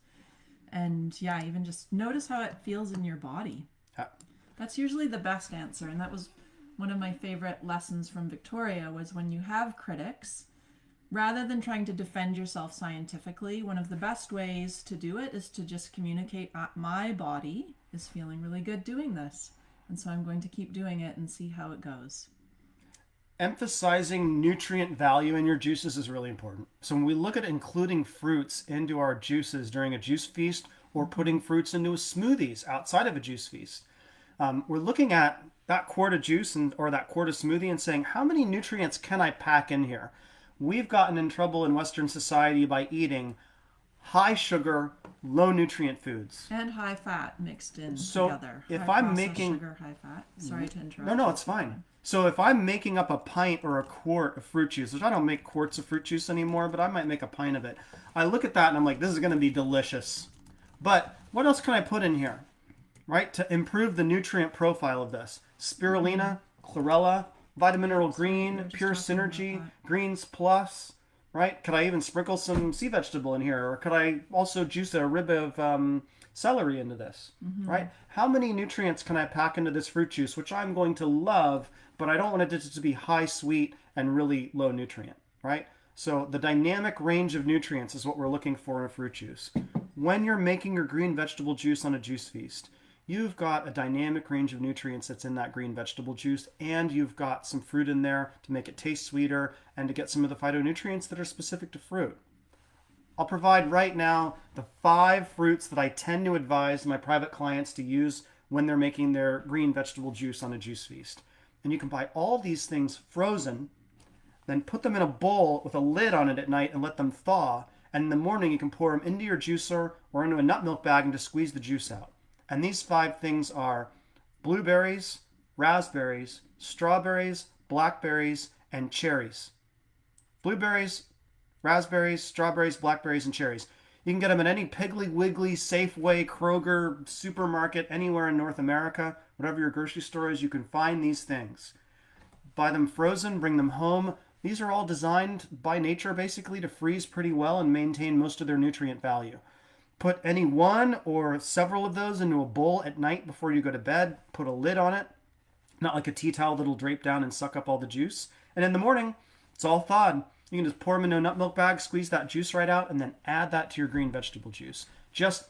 And yeah, even just notice how it feels in your body. Yeah. That's usually the best answer. And that was one of my favorite lessons from Victoria was when you have critics, rather than trying to defend yourself scientifically, one of the best ways to do it is to just communicate, my body is feeling really good doing this. And so I'm going to keep doing it and see how it goes. Emphasizing nutrient value in your juices is really important. So when we look at including fruits into our juices during a juice feast or putting fruits into smoothies outside of a juice feast, we're looking at that quart of juice or that quart of smoothie and saying, how many nutrients can I pack in here? We've gotten in trouble in Western society by eating high sugar, low nutrient foods. And high fat mixed in So together. if High I'm processed making... sugar, high fat. Sorry to interrupt. No, it's fine. So if I'm making up a pint or a quart of fruit juice, which I don't make quarts of fruit juice anymore, but I might make a pint of it. I look at that and I'm like, this is going to be delicious. But what else can I put in here, right, to improve the nutrient profile of this? Spirulina, chlorella, Vitamineral Green, Pure Synergy, Greens Plus, right? Could I even sprinkle some sea vegetable in here? Or could I also juice a rib of celery into this, right? How many nutrients can I pack into this fruit juice, which I'm going to love, but I don't want it to be high sweet and really low nutrient, right? So the dynamic range of nutrients is what we're looking for in a fruit juice. When you're making your green vegetable juice on a juice feast, you've got a dynamic range of nutrients that's in that green vegetable juice, and you've got some fruit in there to make it taste sweeter and to get some of the phytonutrients that are specific to fruit. I'll provide right now the 5 fruits that I tend to advise my private clients to use when they're making their green vegetable juice on a juice feast. And you can buy all these things frozen, then put them in a bowl with a lid on it at night and let them thaw. And in the morning, you can pour them into your juicer or into a nut milk bag and just squeeze the juice out. And these 5 things are blueberries, raspberries, strawberries, blackberries, and cherries. Blueberries, raspberries, strawberries, blackberries, and cherries. You can get them at any Piggly Wiggly, Safeway, Kroger, supermarket, anywhere in North America. Whatever your grocery store is, you can find these things. Buy them frozen, bring them home. These are all designed by nature, basically, to freeze pretty well and maintain most of their nutrient value. Put any one or several of those into a bowl at night before you go to bed. Put a lid on it, not like a tea towel that'll drape down and suck up all the juice. And in the morning, it's all thawed. You can just pour them into a nut milk bag, squeeze that juice right out, and then add that to your green vegetable juice. Just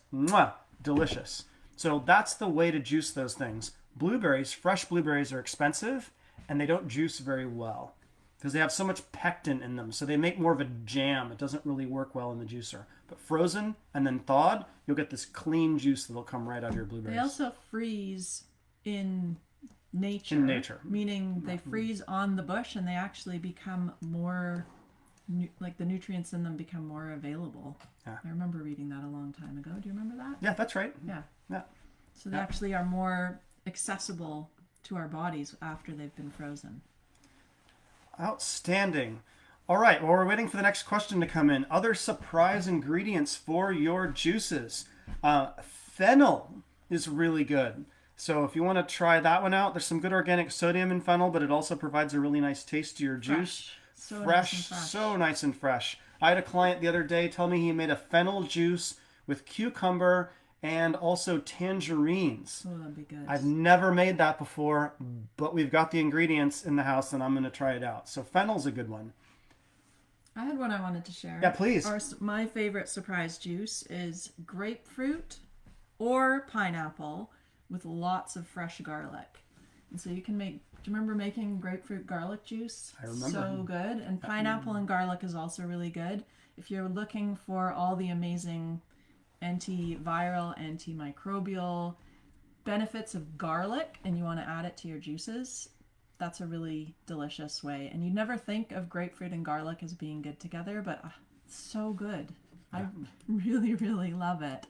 delicious. So that's the way to juice those things. Blueberries, fresh blueberries are expensive, and they don't juice very well because they have so much pectin in them. So they make more of a jam. It doesn't really work well in the juicer. But frozen and then thawed, you'll get this clean juice that'll come right out of your blueberries. They also freeze in nature. In nature. Meaning they freeze on the bush and they actually become more, like the nutrients in them become more available. Yeah. I remember reading that a long time ago. Do you remember that? Yeah, that's right. Yeah. Yeah. So they actually are more accessible to our bodies after they've been frozen. Outstanding. All right, well, we're waiting for the next question to come in. Other surprise ingredients for your juices. Fennel is really good. So if you want to try that one out, there's some good organic sodium in fennel, but it also provides a really nice taste to your juice. Fresh. So nice and fresh. I had a client the other day tell me he made a fennel juice with cucumber and also tangerines. Oh, that'd be good. I've never made that before, but we've got the ingredients in the house and I'm going to try it out. So fennel's a good one. I had one I wanted to share. Yeah, please. My favorite surprise juice is grapefruit or pineapple with lots of fresh garlic. And so you can make, do you remember making grapefruit garlic juice? I remember. So good. And pineapple and garlic is also really good. if you're looking for all the amazing antiviral, antimicrobial benefits of garlic and you want to add it to your juices, that's a really delicious way. And you'd never think of grapefruit and garlic as being good together, but it's so good. I really, really love it.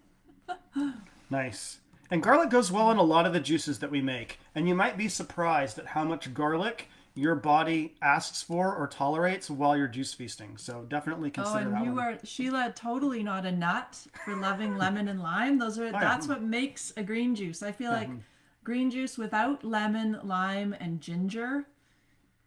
Nice. And garlic goes well in a lot of the juices that we make. And you might be surprised at how much garlic your body asks for or tolerates while you're juice feasting. So definitely consider that you one. are, Sheila, totally not a nut for loving lemon and lime. That's what makes a green juice. I feel like green juice without lemon, lime, and ginger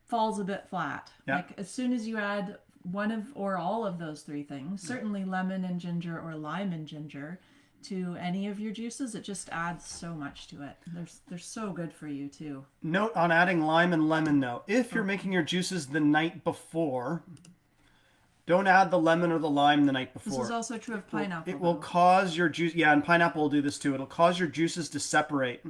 falls a bit flat. Yeah. Like as soon as you add one of or all of those three things, certainly lemon and ginger or lime and ginger, to any of your juices, it just adds so much to it. They're so good for you too. Note on adding lime and lemon though. If you're making your juices the night before, don't add the lemon or the lime the night before. This is also true of pineapple. It will cause your juice, and pineapple will do this too. It'll cause your juices to separate.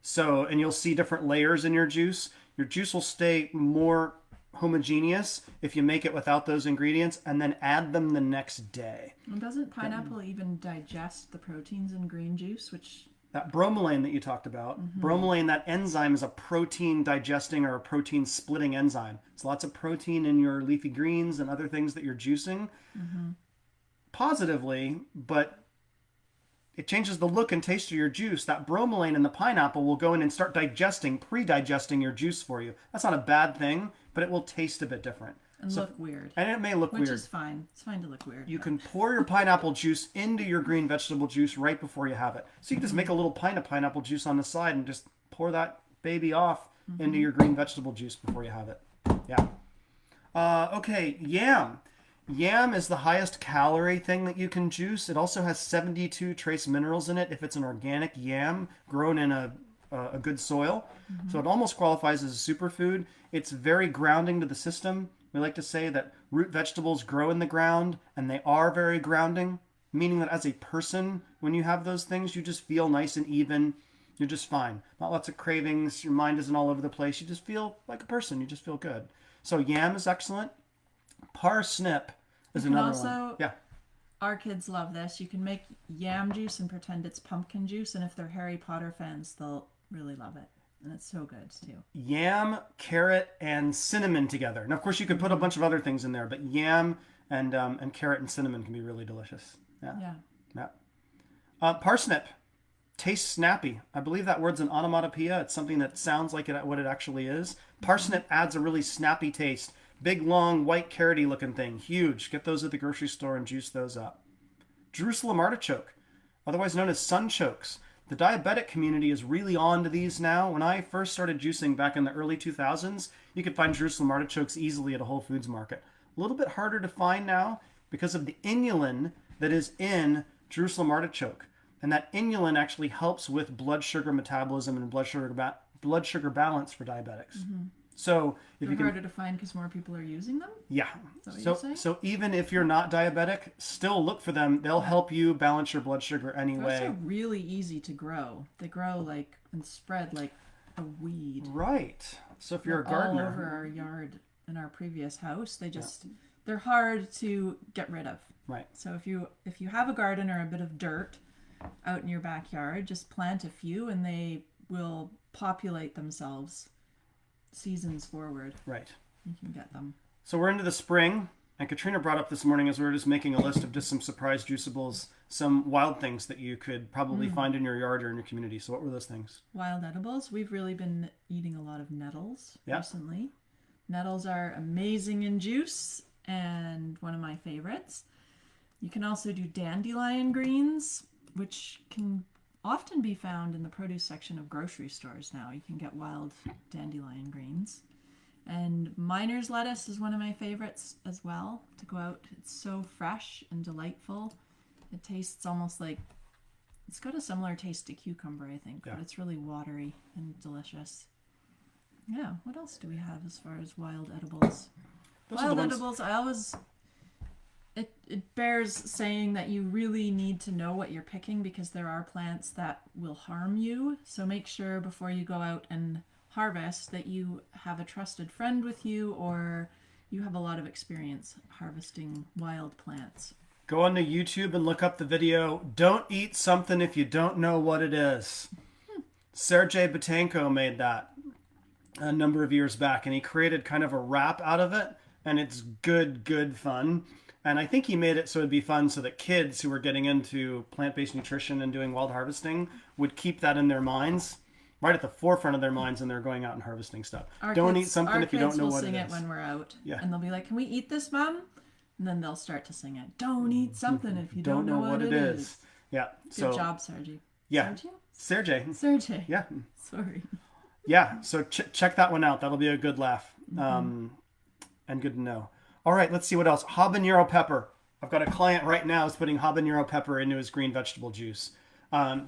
So, and you'll see different layers in your juice. Your juice will stay more homogeneous if you make it without those ingredients and then add them the next day. And doesn't pineapple even digest the proteins in green juice, which... That bromelain that you talked about, bromelain, that enzyme is a protein digesting or a protein splitting enzyme. It's lots of protein in your leafy greens and other things that you're juicing positively, but it changes the look and taste of your juice. That bromelain in the pineapple will go in and start pre-digesting your juice for you. That's not a bad thing, but it will taste a bit different. And look weird. And it may look weird. Which is fine. It's fine to look weird. You can pour your pineapple juice into your green vegetable juice right before you have it. So you can just make a little pint of pineapple juice on the side and just pour that baby off into your green vegetable juice before you have it. Yeah. Okay, yam. Yam is the highest calorie thing that you can juice. It also has 72 trace minerals in it if it's an organic yam grown in a good soil. So it almost qualifies as a superfood. It's very grounding to the system. We like to say that root vegetables grow in the ground, and they are very grounding, meaning that as a person, when you have those things, you just feel nice and even. You're just fine. Not lots of cravings. Your mind isn't all over the place. You just feel like a person. You just feel good. So yam is excellent. Parsnip is another one. Yeah. Our kids love this. You can make yam juice and pretend it's pumpkin juice, and if they're Harry Potter fans, they'll really love it. And it's so good too. Yam, carrot, and cinnamon together. And of course, you could put a bunch of other things in there, but yam and carrot and cinnamon can be really delicious. Yeah. Parsnip tastes snappy. I believe that word's an onomatopoeia. It's something that sounds like what it actually is. Parsnip adds a really snappy taste. Big, long, white, carroty looking thing. Huge. Get those at the grocery store and juice those up. Jerusalem artichoke, otherwise known as sunchokes. The diabetic community is really on to these now. When I first started juicing back in the early 2000s, you could find Jerusalem artichokes easily at a Whole Foods market. A little bit harder to find now because of the inulin that is in Jerusalem artichoke. And that inulin actually helps with blood sugar metabolism and blood sugar balance for diabetics. So if you can, harder to find because more people are using them? Yeah. So even if you're not diabetic, still look for them. They'll help you balance your blood sugar anyway. They're also really easy to grow. They grow like and spread like a weed. Right. So if you're a gardener, all over our yard in our previous house, they're hard to get rid of. Right. So if you have a garden or a bit of dirt out in your backyard, just plant a few and they will populate themselves seasons forward. Right. You can get them. So we're into the spring, and Katrina brought up this morning as we were just making a list of just some surprise juiceables, some wild things that you could probably find in your yard or in your community. So what were those things? Wild edibles. We've really been eating a lot of nettles recently. Nettles are amazing in juice and one of my favorites. You can also do dandelion greens, which can often be found in the produce section of grocery stores now. You can get wild dandelion greens. And miner's lettuce is one of my favorites as well to go out. It's so fresh and delightful. It tastes almost like, it's got a similar taste to cucumber, I think, but it's really watery and delicious. Yeah, what else do we have as far as wild edibles? Wild edibles, it bears saying that you really need to know what you're picking because there are plants that will harm you. So make sure before you go out and harvest that you have a trusted friend with you or you have a lot of experience harvesting wild plants. Go onto YouTube and look up the video, Don't Eat Something If You Don't Know What It Is. Sergey Batenko made that a number of years back, and he created kind of a rap out of it, and it's good fun. And I think he made it so it'd be fun so that kids who were getting into plant-based nutrition and doing wild harvesting would keep that in their minds, right at the forefront of their minds, and they're going out and harvesting stuff. Don't eat something if you don't know what it is. Our kids will sing it when we're out, Yeah. and they'll be like, "Can we eat this, Mom?" And then they'll start to sing it. Don't eat something if you don't know what it is. Yeah. Good job, Sergey. Yeah. Sergey. Sergey. Yeah. Sorry. Yeah. So check that one out. That'll be a good laugh. And good to know. All right. Let's see what else. Habanero pepper. I've got a client right now who's putting habanero pepper into his green vegetable juice.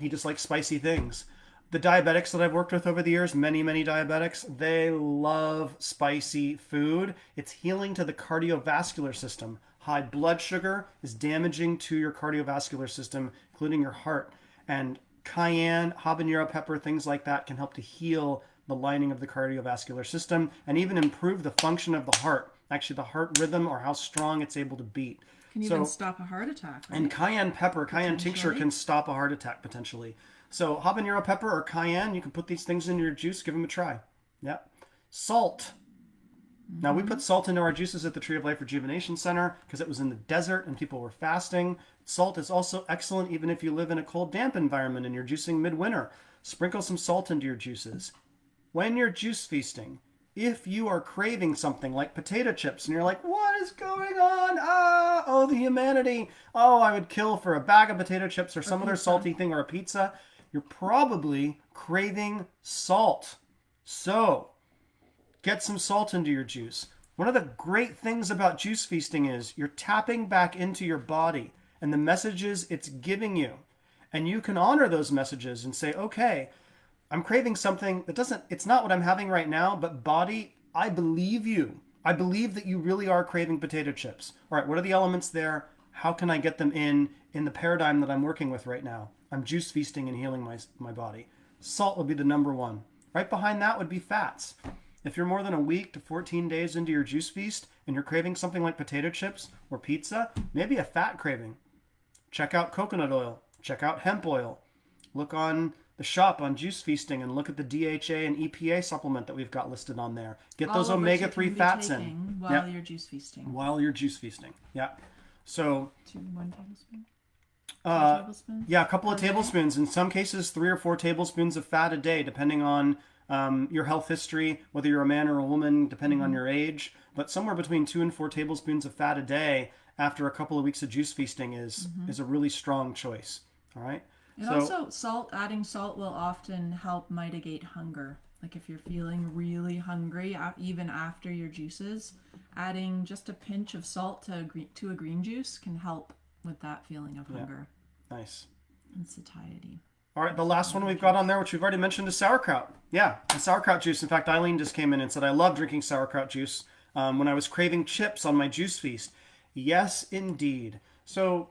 He just likes spicy things. The diabetics that I've worked with over the years, many diabetics, they love spicy food. It's healing to the cardiovascular system. High blood sugar is damaging to your cardiovascular system, including your heart. And cayenne, habanero pepper, things like that can help to heal the lining of the cardiovascular system and even improve the function of the heart. Actually, the heart rhythm or how strong it's able to beat. Can even stop a heart attack, right? And cayenne pepper, cayenne tincture can stop a heart attack potentially. So habanero pepper or cayenne, you can put these things in your juice, give them a try. Yeah. Salt. Now, we put salt into our juices at the Tree of Life Rejuvenation Center because it was in the desert and people were fasting. Salt is also excellent even if you live in a cold, damp environment and you're juicing midwinter. Sprinkle some salt into your juices. When you're juice feasting, if you are craving something like potato chips and you're like, what is going on? Oh, the humanity. Oh, I would kill for a bag of potato chips or some other salty thing or a pizza. You're probably craving salt. So get some salt into your juice. One of the great things about juice feasting is you're tapping back into your body and the messages it's giving you. And you can honor those messages and say, okay, I'm craving something that it's not what I'm having right now, but body, I believe you. I believe that you really are craving potato chips. All right, what are the elements there? How can I get them in the paradigm that I'm working with right now? I'm juice feasting and healing my body. Salt would be the number one. Right behind that would be fats. If you're more than a week to 14 days into your juice feast and you're craving something like potato chips or pizza, maybe a fat craving. Check out coconut oil. Check out hemp oil. Look on the shop on Juice Feasting and look at the DHA and EPA supplement that we've got listed on there. Get those omega-3 fats in. While you're juice feasting. While you're juice feasting. Yeah. So 1 tablespoon? Yeah, a couple of tablespoons. In some cases, 3 or 4 tablespoons of fat a day, depending on your health history, whether you're a man or a woman, depending on your age. But somewhere between 2 and 4 tablespoons of fat a day after a couple of weeks of juice feasting is a really strong choice. All right. And also, adding salt will often help mitigate hunger. Like if you're feeling really hungry, even after your juices, adding just a pinch of salt to a green juice can help with that feeling of hunger. Nice. And satiety. All right, the last one we've got on there, which we've already mentioned, is sauerkraut. Yeah, the sauerkraut juice. In fact, Eileen just came in and said, I love drinking sauerkraut juice when I was craving chips on my juice feast. Yes, indeed. So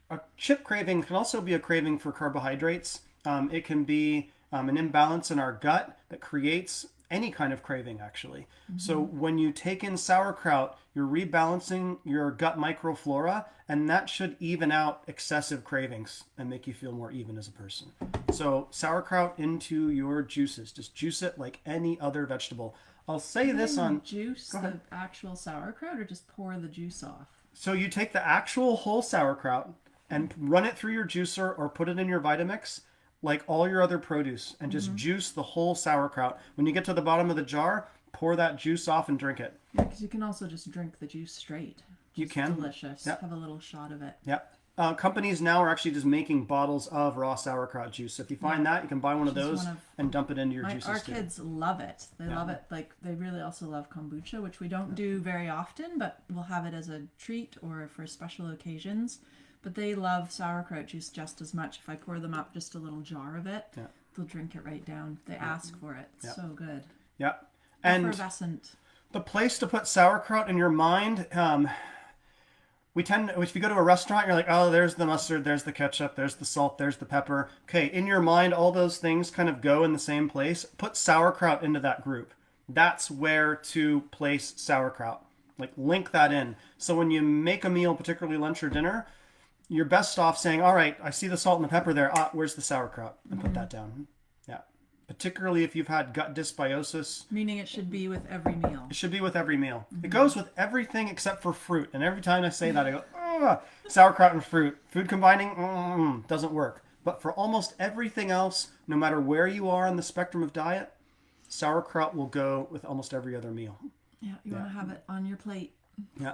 a chip craving can also be a craving for carbohydrates. It can be an imbalance in our gut that creates any kind of craving, actually. So when you take in sauerkraut, you're rebalancing your gut microflora, and that should even out excessive cravings and make you feel more even as a person. So sauerkraut into your juices. Just juice it like any other vegetable. I'll say this on... Juice the actual sauerkraut or just pour the juice off? So you take the actual whole sauerkraut and run it through your juicer or put it in your Vitamix like all your other produce and just juice the whole sauerkraut. When you get to the bottom of the jar, pour that juice off and drink it. Yeah, because you can also just drink the juice straight. You can. Delicious. Yep. Have a little shot of it. Yep. Companies now are actually just making bottles of raw sauerkraut juice. So if you find that, you can buy one of those and dump it into your juices. Our kids love it. They love it. Like they really also love kombucha, which we don't do very often, but we'll have it as a treat or for special occasions. But they love sauerkraut juice just as much. If I pour them up just a little jar of it, they'll drink it right down. They ask for it. It's so good. Yeah. And effervescent. The place to put sauerkraut in your mind, if you go to a restaurant, you're like, oh, there's the mustard, there's the ketchup, there's the salt, there's the pepper. Okay, in your mind, all those things kind of go in the same place. Put sauerkraut into that group. That's where to place sauerkraut. Like link that in. So when you make a meal, particularly lunch or dinner, you're best off saying, all right, I see the salt and the pepper there. Where's the sauerkraut? And put that down. Yeah. Particularly if you've had gut dysbiosis. Meaning it should be with every meal. It should be with every meal. It goes with everything except for fruit. And every time I say that, I go, sauerkraut and fruit. Food combining doesn't work. But for almost everything else, no matter where you are on the spectrum of diet, sauerkraut will go with almost every other meal. Yeah, you want to have it on your plate. Yeah.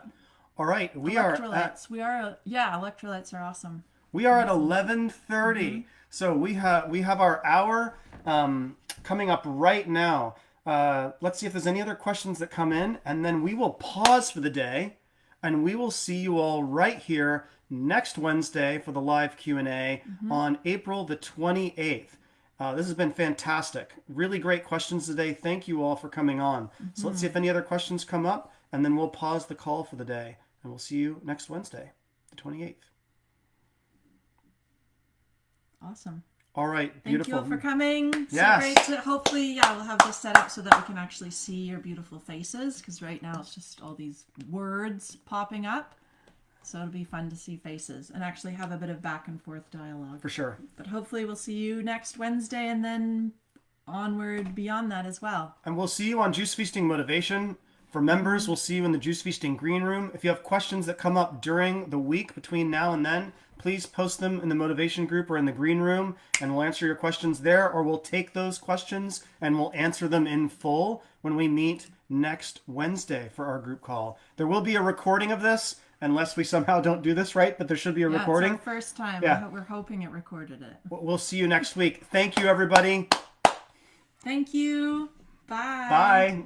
All right, Electrolytes. Electrolytes are awesome. We are at 11:30, so we have our hour coming up right now. Let's see if there's any other questions that come in, and then we will pause for the day, and we will see you all right here next Wednesday for the live Q&A on April the 28th. This has been fantastic. Really great questions today. Thank you all for coming on. So let's see if any other questions come up, and then we'll pause the call for the day. And we'll see you next Wednesday, the 28th. Awesome. All right. Beautiful. Thank you all for coming. Yes. So great to hopefully, we'll have this set up so that we can actually see your beautiful faces. Because right now it's just all these words popping up. So it'll be fun to see faces and actually have a bit of back and forth dialogue. For sure. But hopefully we'll see you next Wednesday and then onward beyond that as well. And we'll see you on Juice Feasting Motivation. For members, we'll see you in the Juice Feasting Green Room. If you have questions that come up during the week between now and then, please post them in the Motivation group or in the Green Room, and we'll answer your questions there, or we'll take those questions and we'll answer them in full when we meet next Wednesday for our group call. There will be a recording of this, unless we somehow don't do this right, but there should be a recording. It's our first time. Yeah. We're hoping it recorded it. We'll see you next week. Thank you, everybody. Thank you. Bye. Bye.